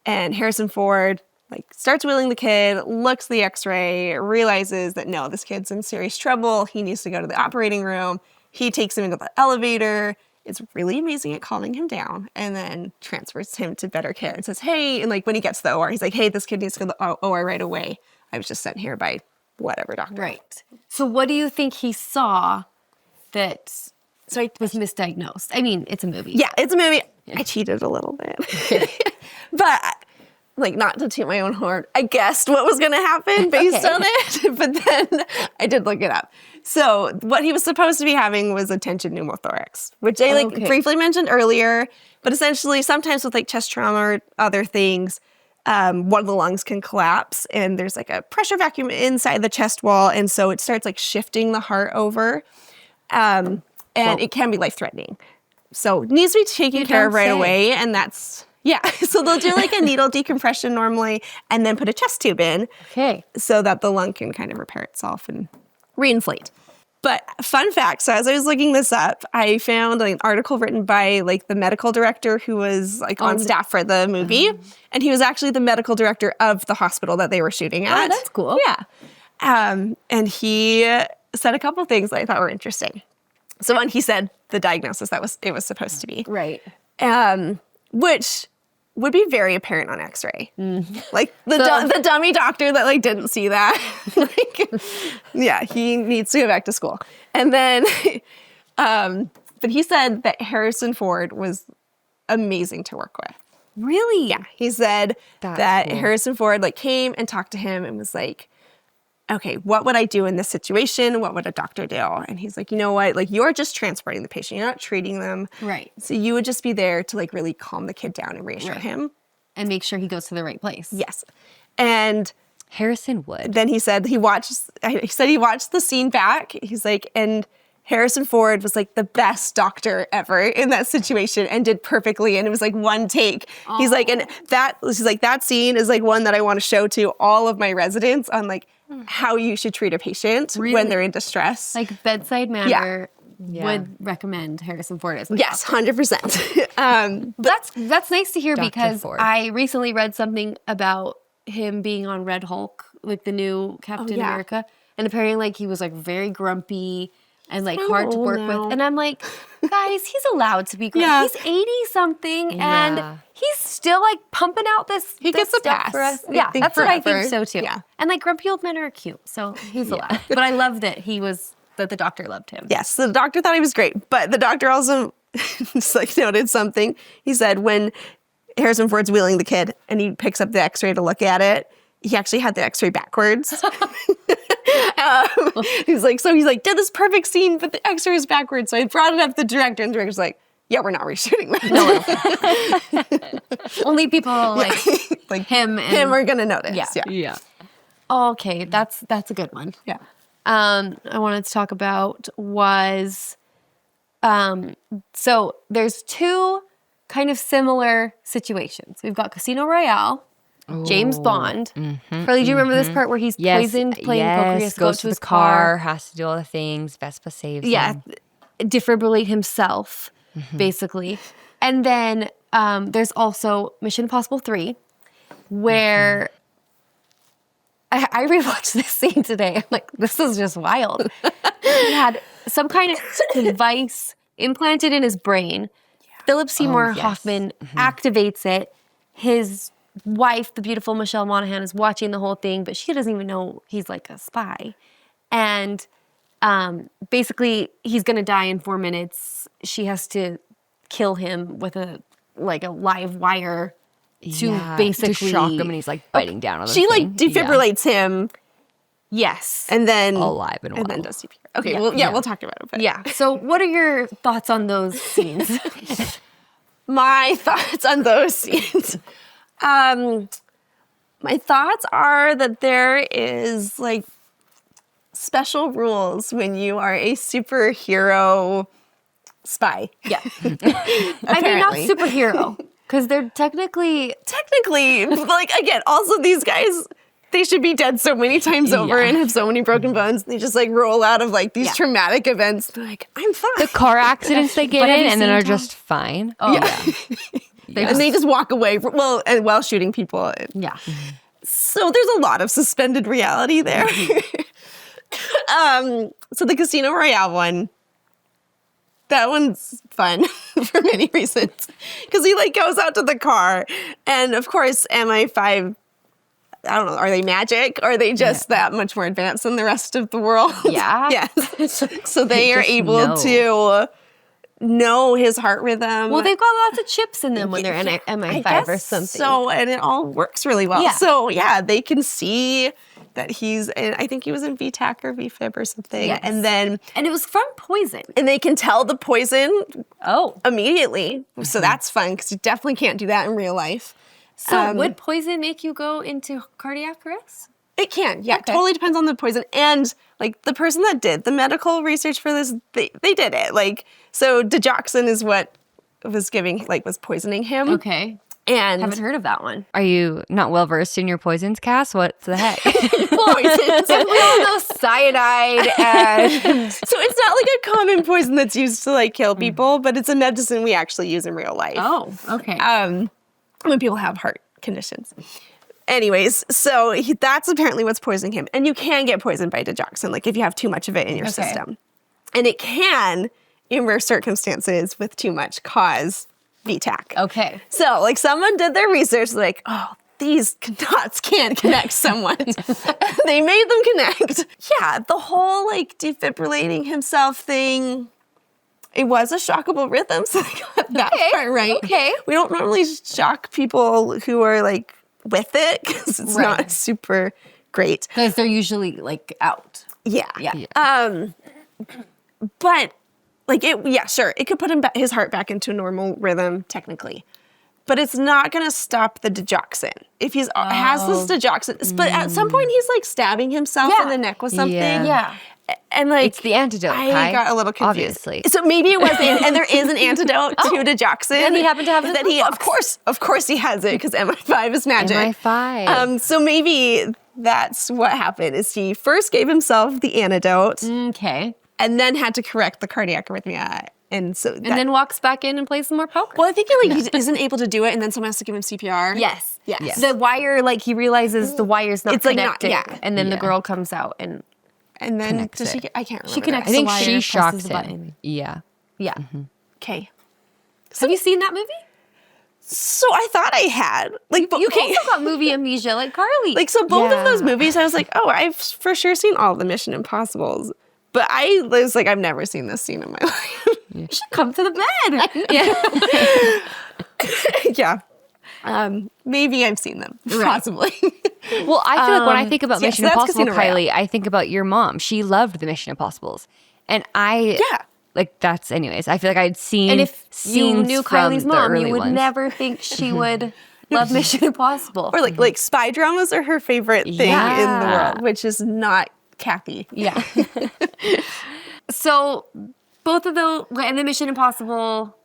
And Harrison Ford like starts wheeling the kid, looks at the x-ray, realizes that no, this kid's in serious trouble. He needs to go to the operating room. He takes him into the elevator. It's really amazing at calming him down and then transfers him to better care and says, hey, and like when he gets to the OR, he's like, hey, this kid needs to go to the OR right away. I was just sent here by whatever doctor. Right. So what do you think he saw that was misdiagnosed? I mean, it's a movie. Yeah, it's a movie. Yeah. I cheated a little bit. But like not to toot my own horn, I guessed what was going to happen based on it. But then I did look it up. So what he was supposed to be having was a tension pneumothorax, which I briefly mentioned earlier. But essentially sometimes with like chest trauma or other things, one of the lungs can collapse and there's like a pressure vacuum inside the chest wall. And so it starts like shifting the heart over. And it can be life-threatening. So it needs to be taken care of right away. And that's, so they'll do like a needle decompression normally and then put a chest tube in. Okay. So that the lung can kind of repair itself and reinflate. But fun fact, so as I was looking this up, I found an article written by like the medical director who was like on staff for the movie. And he was actually the medical director of the hospital that they were shooting at. Oh, that's cool. Yeah. And he said a couple things that I thought were interesting. So one, he said the diagnosis that it was supposed to be. Right. Which would be very apparent on x-ray. Like the dummy doctor that like didn't see that. He needs to go back to school. And then, but he said that Harrison Ford was amazing to work with. Really? Yeah. He said that cool. Harrison Ford like came and talked to him and was like, okay, what would I do in this situation? What would a doctor do? And he's like, you know what? Like, you're just transporting the patient. You're not treating them. Right. So you would just be there to like really calm the kid down and reassure him. And make sure he goes to the right place. Yes. And Harrison would. Then he said he watched the scene back. He's like, and Harrison Ford was like the best doctor ever in that situation and did perfectly. And it was like one take. Aww. He's like, and that scene is like one that I want to show to all of my residents on like how you should treat a patient when they're in distress. Like bedside manner would recommend Harrison Ford as yes, 100%. That's nice to hear Dr. because Ford. I recently read something about him being on Red Hulk, like the new Captain America, and apparently like he was like very grumpy and like hard to work with. And I'm like, guys, he's allowed to be grumpy. Yeah. He's 80-something and he's still like pumping out this gets a pass for us. Yeah, that's what I think so too. Yeah. And like grumpy old men are cute, so he's allowed. But I love that that the doctor loved him. Yes, the doctor thought he was great, but the doctor also just like noted something. He said when Harrison Ford's wheeling the kid and he picks up the x-ray to look at it, he actually had the x-ray backwards. He's like, did this perfect scene, but the x-ray is backwards. So I brought it up to the director, and the director's like, yeah, we're not reshooting that. No. Only people like him are gonna notice. Yeah. Okay, that's a good one. Yeah. I wanted to talk about was, so there's two kind of similar situations. We've got Casino Royale, James Bond. Carly, do you remember this part where he's poisoned playing poker? He has to go to his car, has to do all the things. Vespa saves him. Yeah, defibrillate himself, basically. And then there's also Mission Impossible 3, where I rewatched this scene today. I'm like, this is just wild. He had some kind of device implanted in his brain. Philip Seymour Hoffman activates it. His wife, the beautiful Michelle Monaghan, is watching the whole thing, but she doesn't even know he's like a spy. And basically, he's going to die in 4 minutes. She has to kill him with a live wire to basically to shock him, and he's like biting down on the She thing. like defibrillates him. Yes. And then alive and well. then does CPR. Okay, we'll talk about it. But. Yeah. So what are your thoughts on those scenes? My thoughts on those scenes. My thoughts are that there is like special rules when you are a superhero spy. Yeah. I mean, not superhero, because they're technically, like, again, also these guys, they should be dead so many times over and have so many broken bones. They just like roll out of like these traumatic events. They're like, I'm fine. The car accidents they get in and then are just fine. oh, And they just walk away while shooting people. yeah. So there's a lot of suspended reality there. So the Casino Royale one, that one's fun for many reasons. Because he like goes out to the car, and of course MI5, I don't know, are they magic? Or are they just that much more advanced than the rest of the world? Yeah. Yes. So they are able to know his heart rhythm. Well, they've got lots of chips in them when they're in MI5 or something. So, and it all works really well. Yeah. So, yeah, they can see that he's, and I think he was in VTAC or VFib or something. Yes. And then, And it was from poison. and they can tell the poison Oh. immediately. So that's fun because you definitely can't do that in real life. So would poison make you go into cardiac arrest? It can, yeah. Totally depends on the poison. And like the person that did the medical research for this, they did it. Like, so digoxin is what was was poisoning him. Okay. And Haven't heard of that one. Are you not well versed in your poisons, Cass? What the heck? poison. So we all know cyanide and So it's not like a common poison that's used to like kill people, but it's a medicine we actually use in real life. oh, okay. When people have heart conditions. Anyways, so that's apparently what's poisoning him. And you can get poisoned by digoxin, like if you have too much of it in your system. And it can, in rare circumstances, with too much, cause VTAC. Okay. So, like, someone did their research, like, oh, these dots can't connect someone. They made them connect. Yeah, the whole, like, defibrillating himself thing, it was a shockable rhythm, so they got that part right. Okay. We don't normally shock people who are, like, with it, because it's not super great. Because they're usually like out. Yeah. Yeah. But like sure, it could put his heart back into a normal rhythm technically, but it's not going to stop the digoxin. If he's has this digoxin, but at some point he's like stabbing himself in the neck with something. Yeah. And like It's the antidote. I got a little confused. Obviously. So maybe it was, and there is an antidote to digoxin. And he happened to have it in that his he, of course, he has it because MI5 is magic. MI5. So maybe that's what happened. Is he first gave himself the antidote, Okay. and then had to correct the cardiac arrhythmia, and so And then walks back in and plays some more poker. well, I think he isn't able to do it, and then someone has to give him CPR. Yes. Yes. The wire, like he realizes the wire's not It's like not- connected. And then the Yeah. girl comes out and And then Connects does she? it. I can't remember. She connects I think the wire, she presses shocked the him. button. Yeah. Yeah. Okay. Have you seen that movie? So I thought I had like, but You okay. also got movie amnesia like Carly. Like, so both of Yeah. those movies, I was like, oh, I've for sure seen all the Mission Impossibles. But I was like, I've never seen this scene in my life. you should come to the bed. Yeah. Maybe I've seen them, possibly. Well, I feel like when I think about yes, Mission that's Impossible, Casino Royale. Kylie, I think about your mom. She loved the Mission Impossibles. And like that's anyways. I feel like I'd seen And if you scenes knew from Kylie's the mom, early you would ones. never think she would love Mission Impossible. Or like spy dramas are her favorite thing in the Yeah. world, which is not Kathy. Yeah. So both of those, and the Mission Impossible.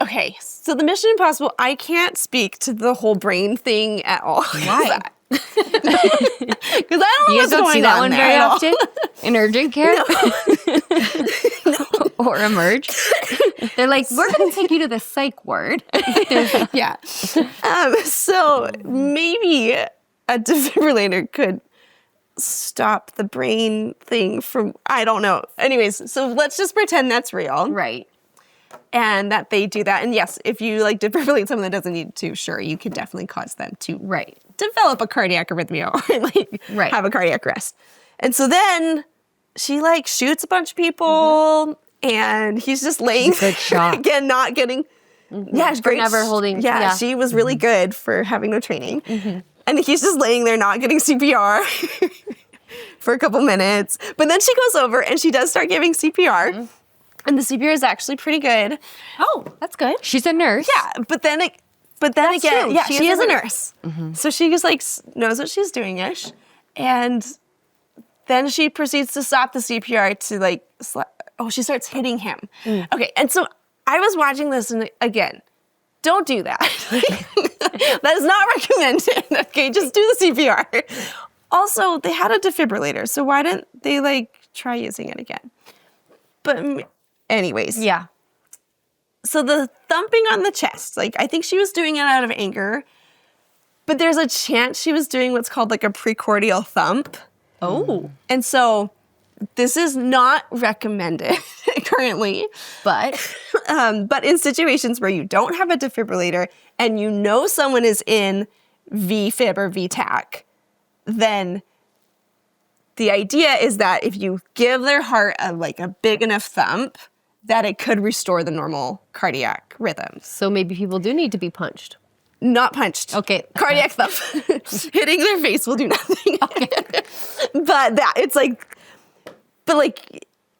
Okay, so the Mission Impossible, I can't speak to the whole brain thing at all. Why? Because I don't know You what's guys don't going see that on one there very at all. often in urgent care or emerge. They're like, we're going to take you to the psych ward. Yeah. So maybe a defibrillator could stop the brain thing from, I don't know. Anyways, so let's just pretend that's real. Right. And that they do that. And yes, if you like defibrillate someone that doesn't need to, sure, you can definitely cause them to develop a cardiac arrhythmia or like have a cardiac arrest. And so then she like shoots a bunch of people and he's just laying good shot. Again, not getting, yeah, For great. never holding. Yeah, she was really good for having no training. And he's just laying there not getting CPR for a couple minutes. But then she goes over and she does start giving CPR. And the CPR is actually pretty good. Oh, that's good. She's a nurse. Yeah, but then again, true. yeah, she is a nurse. So she just like knows what she's doing-ish. And then she proceeds to stop the CPR to like, she starts hitting him. Okay, and so I was watching this and again, don't do that. That is not recommended. Okay, just do the CPR. Also, they had a defibrillator, so why didn't they like try using it again? But anyways. Yeah. So the thumping on the chest, like I think she was doing it out of anger, but there's a chance she was doing what's called like a precordial thump. Oh. And so this is not recommended currently. But in situations where you don't have a defibrillator and you know someone is in VFib or VTAC, then the idea is that if you give their heart a big enough thump, that it could restore the normal cardiac rhythms. so maybe people do need to be punched. Not punched. Okay. Cardiac thump. Hitting their face will do nothing. Okay. But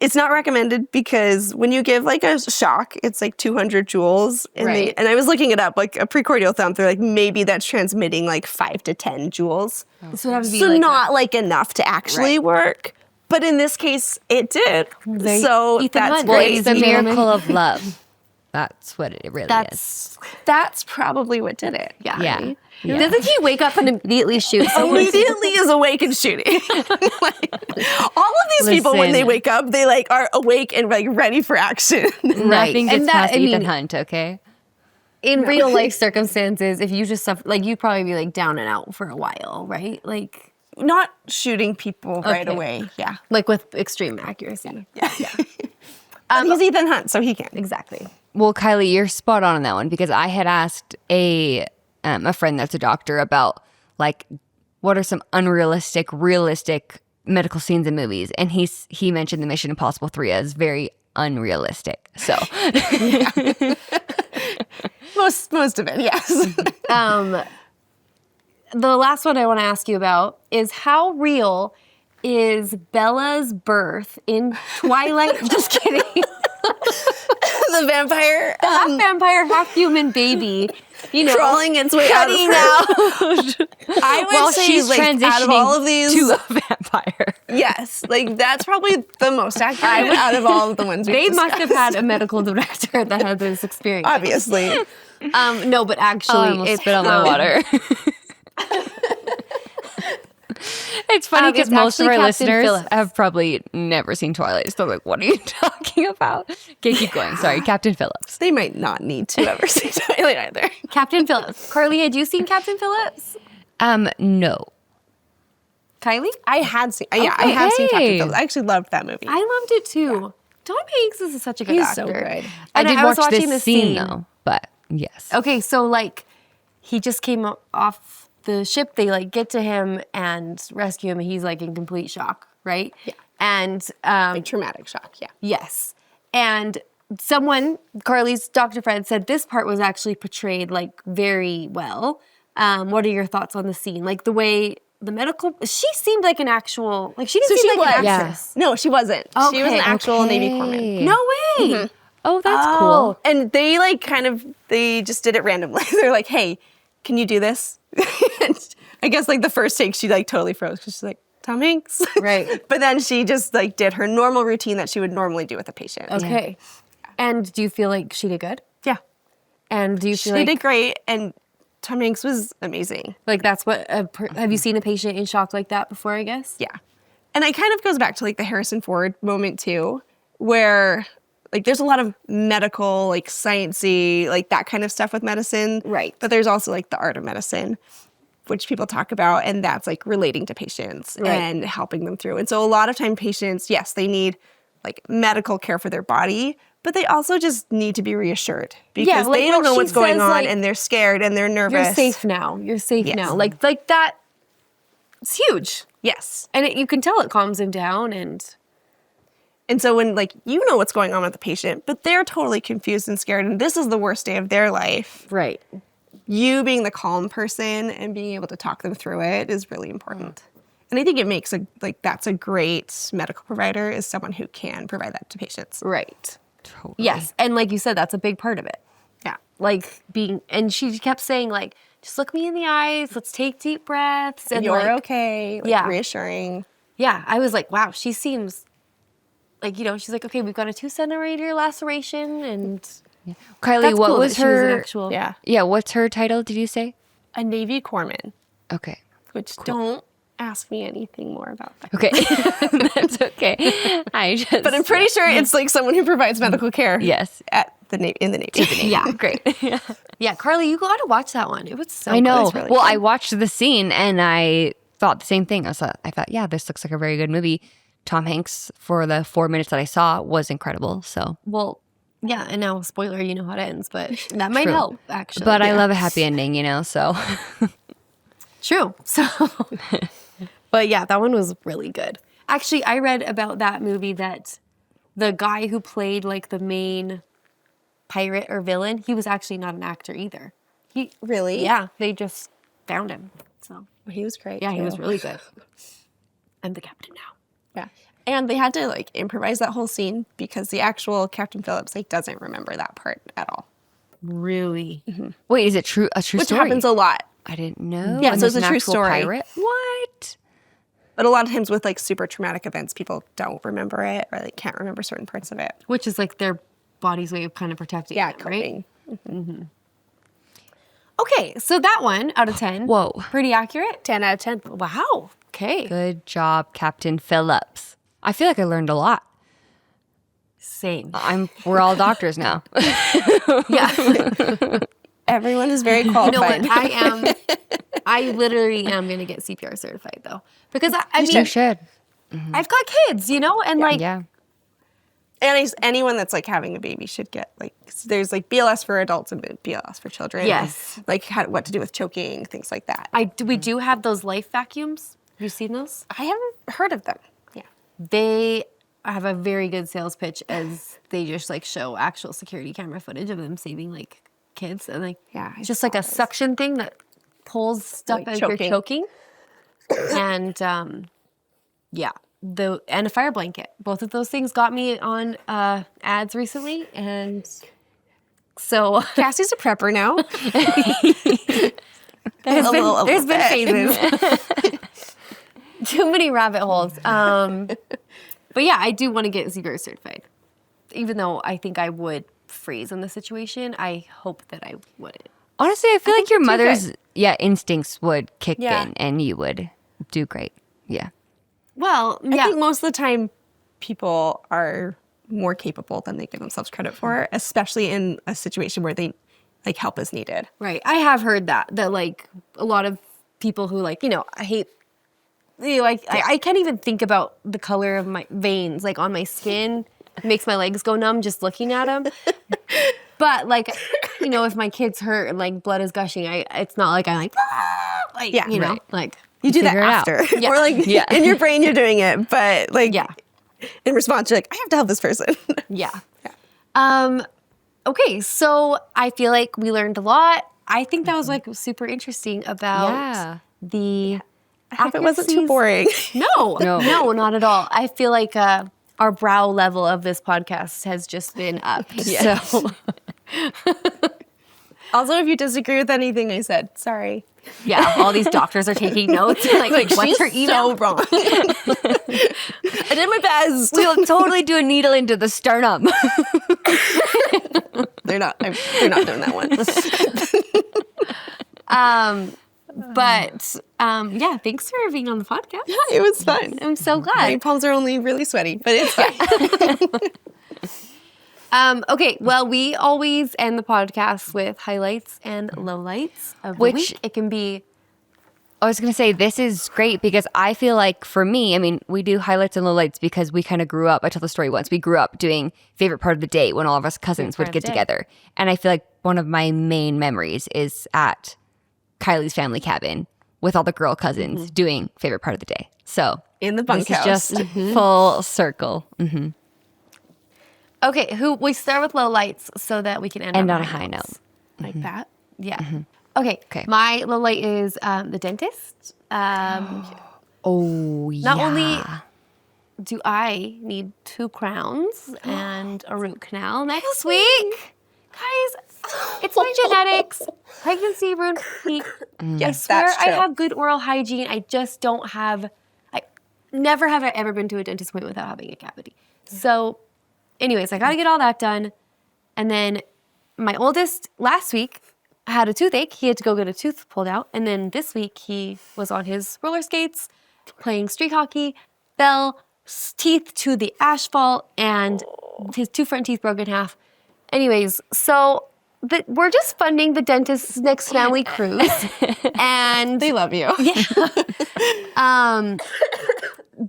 it's not recommended because when you give like a shock, it's like 200 joules. And I was looking it up, like a precordial thump, they're like, maybe that's transmitting like 5 to 10 joules. So it has to be So like not like enough to actually work. But in this case, it did. So Ethan that's Hunt, Well, great. it's the miracle of love. That's what it really is. That's probably what did it. Yeah. Doesn't he wake up and immediately shoot someone? Immediately is awake and shooting. All of these people, when they Listen. wake up, they like are awake and like ready for action. Nothing gets And that- past I Ethan mean- Hunt, okay? In real life circumstances, if you just suffer, like you'd probably be like down and out for a while, right? Like Not shooting people right away. Yeah. like with extreme accuracy. Yeah. But he's Ethan Hunt, so he can. Exactly. Well, Kylie, you're spot on that one because I had asked a friend that's a doctor about like what are some unrealistic, realistic medical scenes in movies, and he mentioned the Mission Impossible 3 as very unrealistic. So most of it, yes. The last one I want to ask you about is how real is Bella's birth in Twilight? Just kidding. The vampire Half vampire, half human baby. You know, crawling its way out of her. I would well, say she's like transitioning out of all of these, to a vampire. yes, like that's probably the most accurate out of all of the ones they we've must have discussed. had a medical director that had this experience. Obviously. No, but actually, I almost spit on my water. It's funny because it's most of actually our Captain listeners Phillips. have probably never seen Twilight. So they're like, what are you talking about? Okay, keep going. Sorry, Captain Phillips. They might not need to ever see Twilight either. Captain Phillips. Carly, had you seen Captain Phillips? No. Kylie? I had seen Captain Phillips. I actually loved that movie. I loved it too. Tom Hanks is such a good He's actor. so good. I And did was watch watching this scene though, but yes. Okay, so like he just came off the ship. They like get to him and rescue him, and he's like in complete shock, right? Yeah. And Like traumatic shock, yeah. yes, and Carly's doctor friend said this part was actually portrayed like very well. What are your thoughts on the scene? Like the way the medical, she seemed like an actual, like she didn't So seem she like an was. actress. No, she wasn't. She was an Okay, actual Navy corpsman. No way. Oh, that's cool. And they like they just did it randomly. They're like, hey, can you do this? And I guess like the first take, she like totally froze because she's like, Tom Hanks. Right. But then she just like did her normal routine that she would normally do with a patient. Okay. And do you feel like she did good? Yeah. And do you She feel like did great. And Tom Hanks was amazing. like that's what have you seen a patient in shock like that before? I guess. Yeah. And it kind of goes back to like the Harrison Ford moment too, where like there's a lot of medical, like sciencey, like that kind of stuff with medicine. Right. But there's also like the art of medicine. which people talk about, and that's like relating to patients and helping them through. And so a lot of time patients, yes, they need like medical care for their body, but they also just need to be reassured because like they don't know what's going on like, and they're scared and they're nervous. You're safe now. You're safe now. Like that. It's huge. Yes. And you can tell it calms them down. And so when like you know what's going on with the patient, but they're totally confused and scared, and this is the worst day of their life. Right. You being the calm person and being able to talk them through it is really important. And I think it makes that's a great medical provider is someone who can provide that to patients. Right. Totally. Yes. And like you said, that's a big part of it. Yeah. Like and she kept saying like, just look me in the eyes. Let's take deep breaths. And You're like, okay. Reassuring. Yeah. I was like, wow, she seems like, she's like, okay, we've got a 2-centimeter laceration and Kylie, that's what cool was that she was an her actual Yeah, what's her title, did you say? A Navy corpsman, Okay. which don't ask me anything more about that. Okay. That's okay. But I'm pretty sure it's like someone who provides medical care. Yes. At in the Navy. Yeah. Great. Yeah, Carly, you got to watch that one. It was so I know. good. really Well, good. I watched the scene and I thought the same thing. I thought, yeah, this looks like a very good movie. Tom Hanks, for the 4 minutes that I saw, was incredible. So, Well, yeah, and now spoiler, you know how it ends, but that might True. help actually. but I love a happy ending, so. True. So, but yeah, that one was really good. Actually, I read about that movie that the guy who played like the main pirate or villain, he was actually not an actor either. Really? Yeah, they just found him. So He was great. yeah, he too. was really good. I'm the captain now. Yeah. And they had to like improvise that whole scene because the actual Captain Phillips doesn't remember that part at all. Really? Wait, is it true? A true Which story? happens a lot. I didn't know. Yeah, And so it's there's a an true actual story. Pirate? What? But a lot of times with like super traumatic events, people don't remember it or like can't remember certain parts of it. Which is like their body's way of kind of protecting them, right? coping. Okay, so that one out of 10. Whoa. Pretty accurate? 10 out of 10. Wow. Okay. Good job, Captain Phillips. I feel like I learned a lot. Same. We're all doctors now. Yeah. Everyone is very You know qualified. what? I literally am going to get CPR certified though. Because I mean, You should. I've got kids, and like, Yeah. And anyone that's like having a baby should get like, there's like BLS for adults and BLS for children. Yes. Like what to do with choking, things like that. we do have those life vacuums. Have you seen those? I haven't heard of them. Yeah. They have a very good sales pitch as they just like show actual security camera footage of them saving like kids and like I it's just like a suction thing that pulls stuff Like as you're choking. And and a fire blanket. Both of those things got me on ads recently, and so Cassie's a prepper now. there's been phases. Too many rabbit holes. But yeah, I do want to get CPR certified. Even though I think I would freeze in the situation, I hope that I wouldn't. Honestly, I feel like your you'd do mother's instincts would kick Yeah. in and you would do great. Yeah. Well, I yeah. think most of the time people are more capable than they give themselves credit for, especially in a situation where they like help is needed. Right. I have heard that like a lot of people who like, I hate, I can't even think about the color of my veins like on my skin. It makes my legs go numb just looking at them. But like, if my kid's hurt and like blood is gushing, it's not like I'm like, Right. like You do that Figure it out. after. Yeah. Or like in your brain you're doing it, but like in response you're like, I have to help this person. yeah. Okay, so I feel like we learned a lot. I think that was like super interesting about the I hope it wasn't too accuracies. boring. No, not at all. I feel like our brow level of this podcast has just been up. So Also, if you disagree with anything I said, sorry. yeah, all these doctors are taking notes. Like what's She's her email? so wrong. I did my best. We'll totally do a needle into the sternum. They're not doing that one. But yeah, thanks for being on the podcast. Yeah, it was fun. I'm so glad. My palms are only really sweaty, but it's fine. Okay, well, we always end the podcast with highlights and lowlights of the Which- week. It can be I was going to say, this is great because I feel like for me, I mean, we do highlights and lowlights because we kind of grew up. I told the story once. We grew up doing favorite part of the day when all of us cousins would get together. And I feel like one of my main memories is at Kylie's family cabin with all the girl cousins doing favorite part of the day. So in the bunkhouse. This is just full circle. Mm-hmm. Okay, we start with lowlights so that we can end on a high note. Like that? Yeah. Okay. My low light is the dentist. Not Not only do I need 2 crowns and a root canal next week, guys, it's my genetics. Pregnancy, ruined teeth. I swear that's true. I have good oral hygiene. I just don't have. I never have I ever been to a dentist appointment without having a cavity. So, anyways, I got to get all that done, and then my oldest last week had a toothache. He had to go get a tooth pulled out. And then this week he was on his roller skates playing street hockey, fell, teeth to the asphalt, and his 2 front teeth broke in half. Anyways, so we're just funding the dentist's next family cruise. And They love you.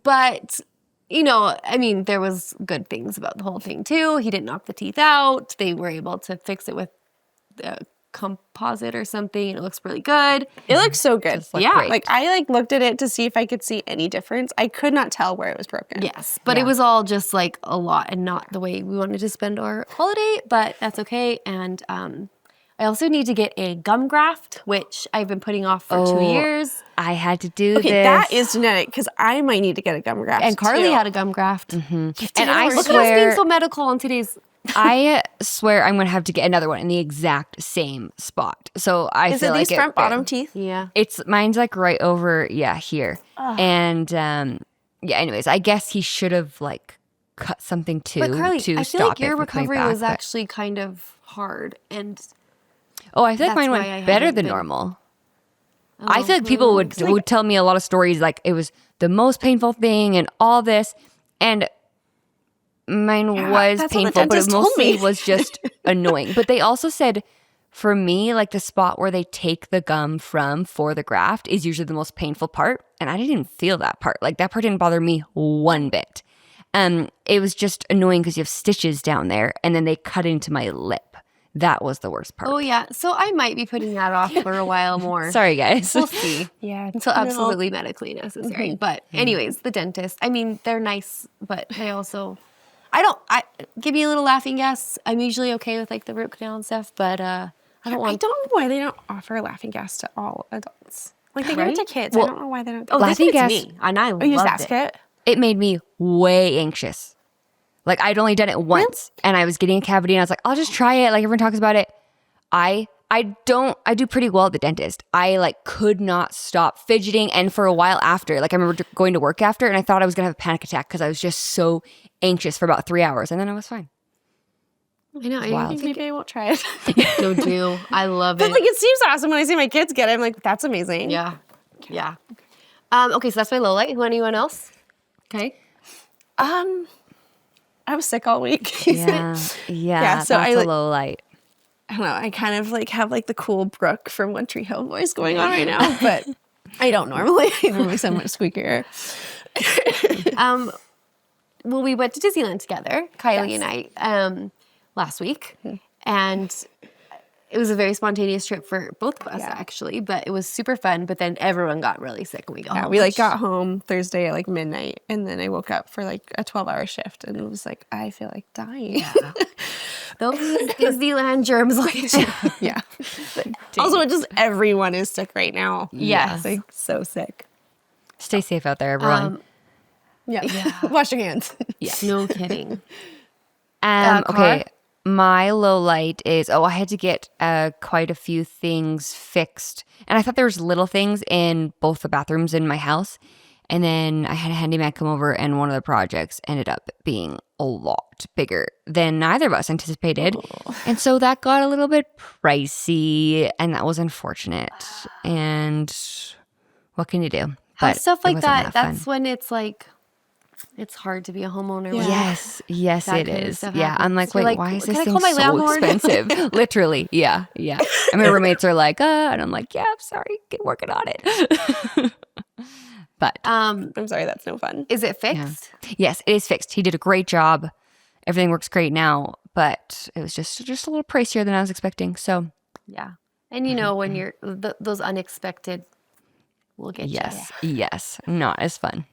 but you know, I mean, there was good things about the whole thing too. He didn't knock the teeth out. They were able to fix it with composite or something, and it looks really good. It looks so good. Yeah. great. Like I looked at it to see if I could see any difference. I could not tell where it was broken. Yes, but it was all just like a lot and not the way we wanted to spend our holiday, but that's okay. And I also need to get a gum graft, which I've been putting off for 2 years. I had to do Okay, this. that is genetic because I might need to get a gum graft. And Carly too. had a gum graft. And I Look at us swear, being so medical on today's. I swear I'm going to have to get another one in the exact same spot. So I Is feel it like these front bottom teeth? Yeah. mine's like right over, here. And anyways, I guess he should have like cut something too But Carly, to I feel stop like your it from coming recovery back, was but- actually kind of hard. And I feel like mine that's why I went better haven't than been- normal. I feel like people would tell me a lot of stories like it was the most painful thing and all this, and mine was that's what the painful, but it dentist told mostly me. was just annoying. But they also said for me, like the spot where they take the gum from for the graft is usually the most painful part, and I didn't even feel that part. Like that part didn't bother me one bit. It was just annoying because you have stitches down there, and then they cut into my lip. That was the worst part. oh yeah, so I might be putting that off for a while more. Sorry, guys. We'll see. Yeah. Until absolutely medically necessary. But anyways, the dentist, I mean, they're nice, but they also, I give me a little laughing gas. I'm usually okay with like the root canal and stuff, but I don't I want. don't know why they don't offer laughing gas to all adults. Like they give it to kids. Well, I don't know why they don't. Oh, this laughing one's gas- me, and I you just loved ask it. It made me way anxious. Like I'd only done it once, and I was getting a cavity, and I was like, I'll just try it. Like everyone talks about it. I do pretty well at the dentist. I like could not stop fidgeting, and for a while after, like I remember going to work after, and I thought I was gonna have a panic attack because I was just so anxious for about 3 hours, and then I was fine. I know. I wild. think Maybe I won't try it. no do. I love But it. like it seems awesome when I see my kids get it. I'm like, that's amazing. Yeah. Yeah. Okay, so that's my low light. Anyone else? Okay. I was sick all week. Yeah, so that's I, a like- low light. I don't know. I kind of like have like the cool Brooke from One Tree Hill voice going on right now, but I don't normally. I normally sound much squeakier. Well, we went to Disneyland together, Kylie and I, last week, and it was a very spontaneous trip for both of us, actually. But it was super fun. But then everyone got really sick when we got home. We like got home Thursday at like midnight, and then I woke up for like a 12-hour shift, and it was like I feel like dying. those Disneyland germs. Yeah. Also, just everyone is sick right now. Yes. Like so sick. Stay safe out there, everyone. Yeah. Wash your hands. No kidding. Okay. car? My low light is, I had to get quite a few things fixed. And I thought there was little things in both the bathrooms in my house. And then I had a handyman come over, and one of the projects ended up being a lot bigger than neither of us anticipated. And so that got a little bit pricey, and that was unfortunate. And what can you do? How But stuff it like wasn't that, fun. that's when it's like It's hard to be a homeowner. Yes, that it kind of is. stuff Yeah, I'm happens. like, You're wait, why is "Can this I thing call my so landlord?" expensive? Literally, yeah. And my roommates are like, and I'm like, yeah, I'm sorry, get working on it. But I'm sorry, that's no fun. Is it fixed? yes, it is fixed. He did a great job. Everything works great now, but it was just a little pricier than I was expecting. So Yeah. And when you're those unexpected will get you. yes, not as fun.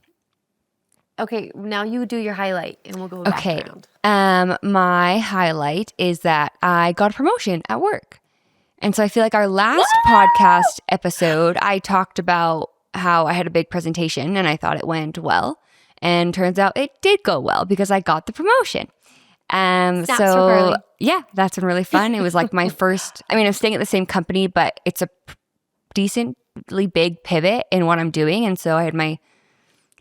Okay, now you do your highlight and we'll go back Okay. around. My highlight is that I got a promotion at work. And so I feel like our last podcast episode, I talked about how I had a big presentation and I thought it went well. And turns out it did go well because I got the promotion. Snaps for Carly. Yeah, that's been really fun. It was like my first, I'm staying at the same company, but it's a decently big pivot in what I'm doing. And so I had my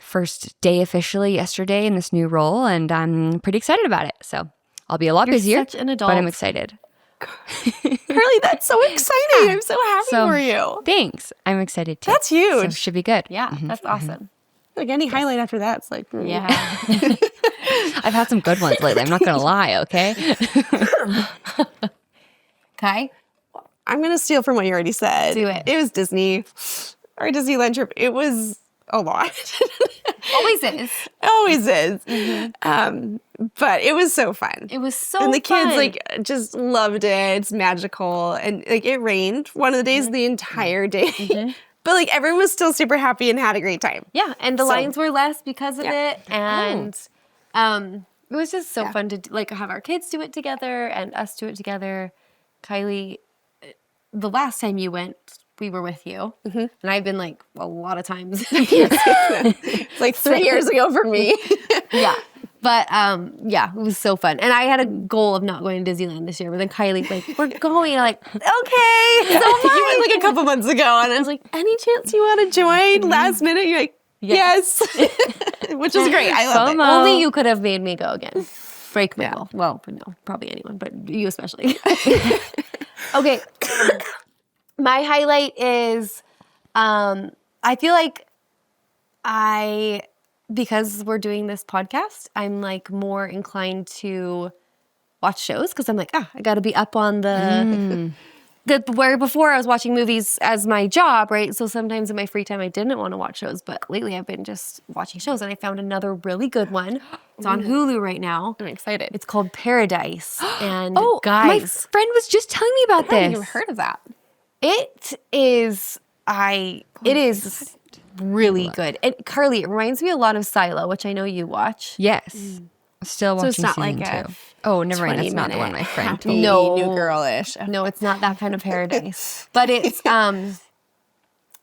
first day officially yesterday in this new role, and I'm pretty excited about it. So I'll be a lot busier, such an adult. but I'm excited. Carly, that's so exciting. I'm so happy for you. Thanks. I'm excited too. That's huge. So it should be good. Yeah, that's awesome. Like any highlight after that, it's like, Yeah. I've had some good ones lately. I'm not going to lie, okay? Kai? I'm going to steal from what you already said. Do it. It was Disney. Our Disneyland trip. It was a lot. Always is. Always is. But it was so fun. It was so fun. And the kids just loved it. It's magical. And it rained one of the days the entire day. But everyone was still super happy and had a great time. Yeah, and the lines were less because of it. And it was just so fun to have our kids do it together and us do it together. Kylie, the last time you went, we were with you. And I've been a lot of times. It's like 3 years ago for me. Yeah. But it was so fun. And I had a goal of not going to Disneyland this year. But then Kylie's like, we're going. And I'm like, okay. So you went a couple months ago. And I was like, any chance you want to join last minute? You're like, yes. Which is great. I love it. Only you could have made me go again. Break my will. Well, no, probably anyone, but you especially. Okay. My highlight is I feel like because we're doing this podcast, I'm more inclined to watch shows because I'm I got to be up on where before I was watching movies as my job, right? So sometimes in my free time I didn't want to watch shows, but lately I've been just watching shows and I found another really good one. It's on Hulu right now. I'm excited. It's called Paradise. And my guys, friend was just telling me about I haven't this. even heard of that. it is really good. And Carly, it reminds me a lot of Silo, which I know you watch. Yes. Still watching it's not season like a 2. Oh, never mind. That's not the one my friend told me. No. New girlish. No, it's not that kind of paradise. But it's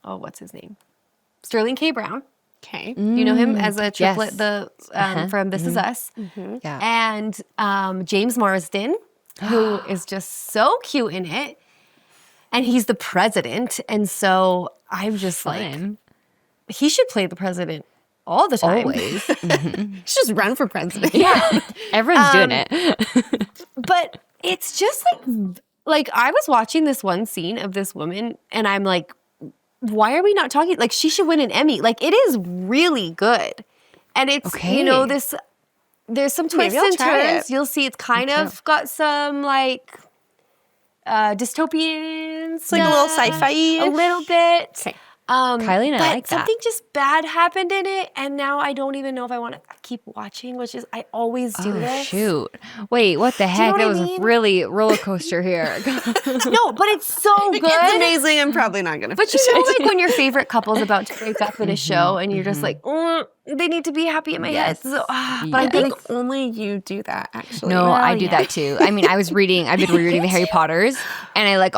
what's his name? Sterling K. Brown. Okay. You know him as a triplet, Yes. from This Is Us. Yeah. And James Marsden, who is just so cute in it. And he's the president. And so I'm just Fun. he should play the president all the time. Always. You should just run for president. Yeah. Everyone's doing it. But it's just like I was watching this one scene of this woman and I'm like, why are we not talking? She should win an Emmy. It is really good. And it's, there's some twists I'll and try turns. it. You'll see it's kind of got some dystopian It's like a little sci-fi. a little bit. Okay. Kylie and I but like that. something just bad happened in it, and now I don't even know if I want to keep watching, which is I always do this. Shoot. Wait, what the heck? what That I was mean? really roller coaster here. No, but it's so good. It's amazing. I'm probably not going to But you know, when your favorite couple's about to break up in a show, and you're just like, they need to be happy in my head. So, but I think only you do that, actually. No, Well, I do yeah. that too. I've been rereading the Harry Potters, and I last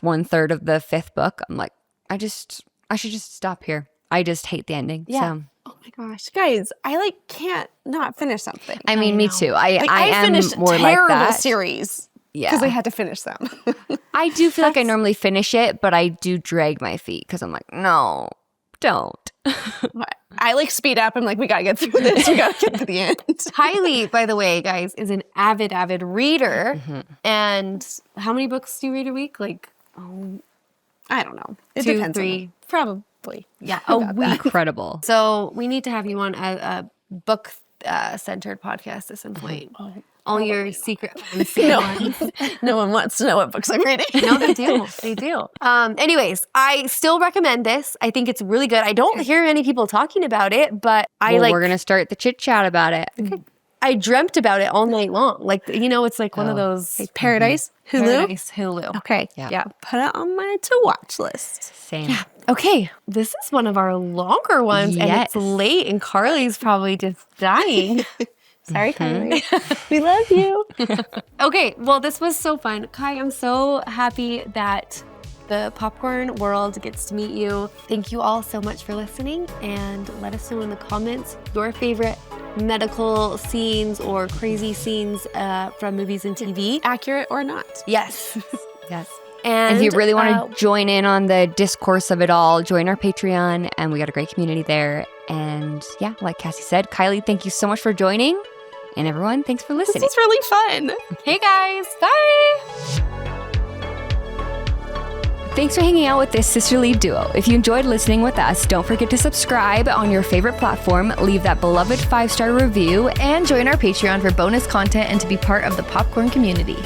1/3 of the 5th book, I'm like, I should just stop here. I just hate the ending. Yeah. So. Oh my gosh, guys, I can't not finish something. I mean, me too. I am finished more like terrible that. series Yeah. because I had to finish them. I do feel like I normally finish it, but I do drag my feet because I'm like, no, don't. I speed up. I'm like, we gotta get through this. We gotta get to the end. Kylie, by the way, guys, is an avid reader. And how many books do you read a week? I don't know. It 2, depends. 3. Probably deeply. Yeah. Incredible. So we need to have you on a book centered podcast at some point. All your secret fantasy ones. No one wants to know what books I'm reading. No, they do. They do. Anyways, I still recommend this. I think it's really good. I don't hear many people talking about it, but we're gonna start the chit chat about it. I dreamt about it all night long. Like, it's like one of those Paradise Hulu. Paradise Hulu. Okay. Yeah. Put it on my to watch list. Same. Yeah. Okay. This is one of our longer ones, and it's late, and Carly's probably just dying. Sorry, Kylie. We love you. Okay. Well, this was so fun. Kai, I'm so happy that the popcorn world gets to meet you. Thank you all so much for listening, and let us know in the comments your favorite medical scenes or crazy scenes from movies and TV. Accurate or not. Yes. Yes. And if you really want to join in on the discourse of it all, join our Patreon, and we got a great community there. And yeah, like Cassie said, Kylie, thank you so much for joining. And everyone, thanks for listening. This is really fun. Hey guys, bye. Thanks for hanging out with this sisterly duo. If you enjoyed listening with us, don't forget to subscribe on your favorite platform, leave that beloved 5-star review, and join our Patreon for bonus content and to be part of the popcorn community.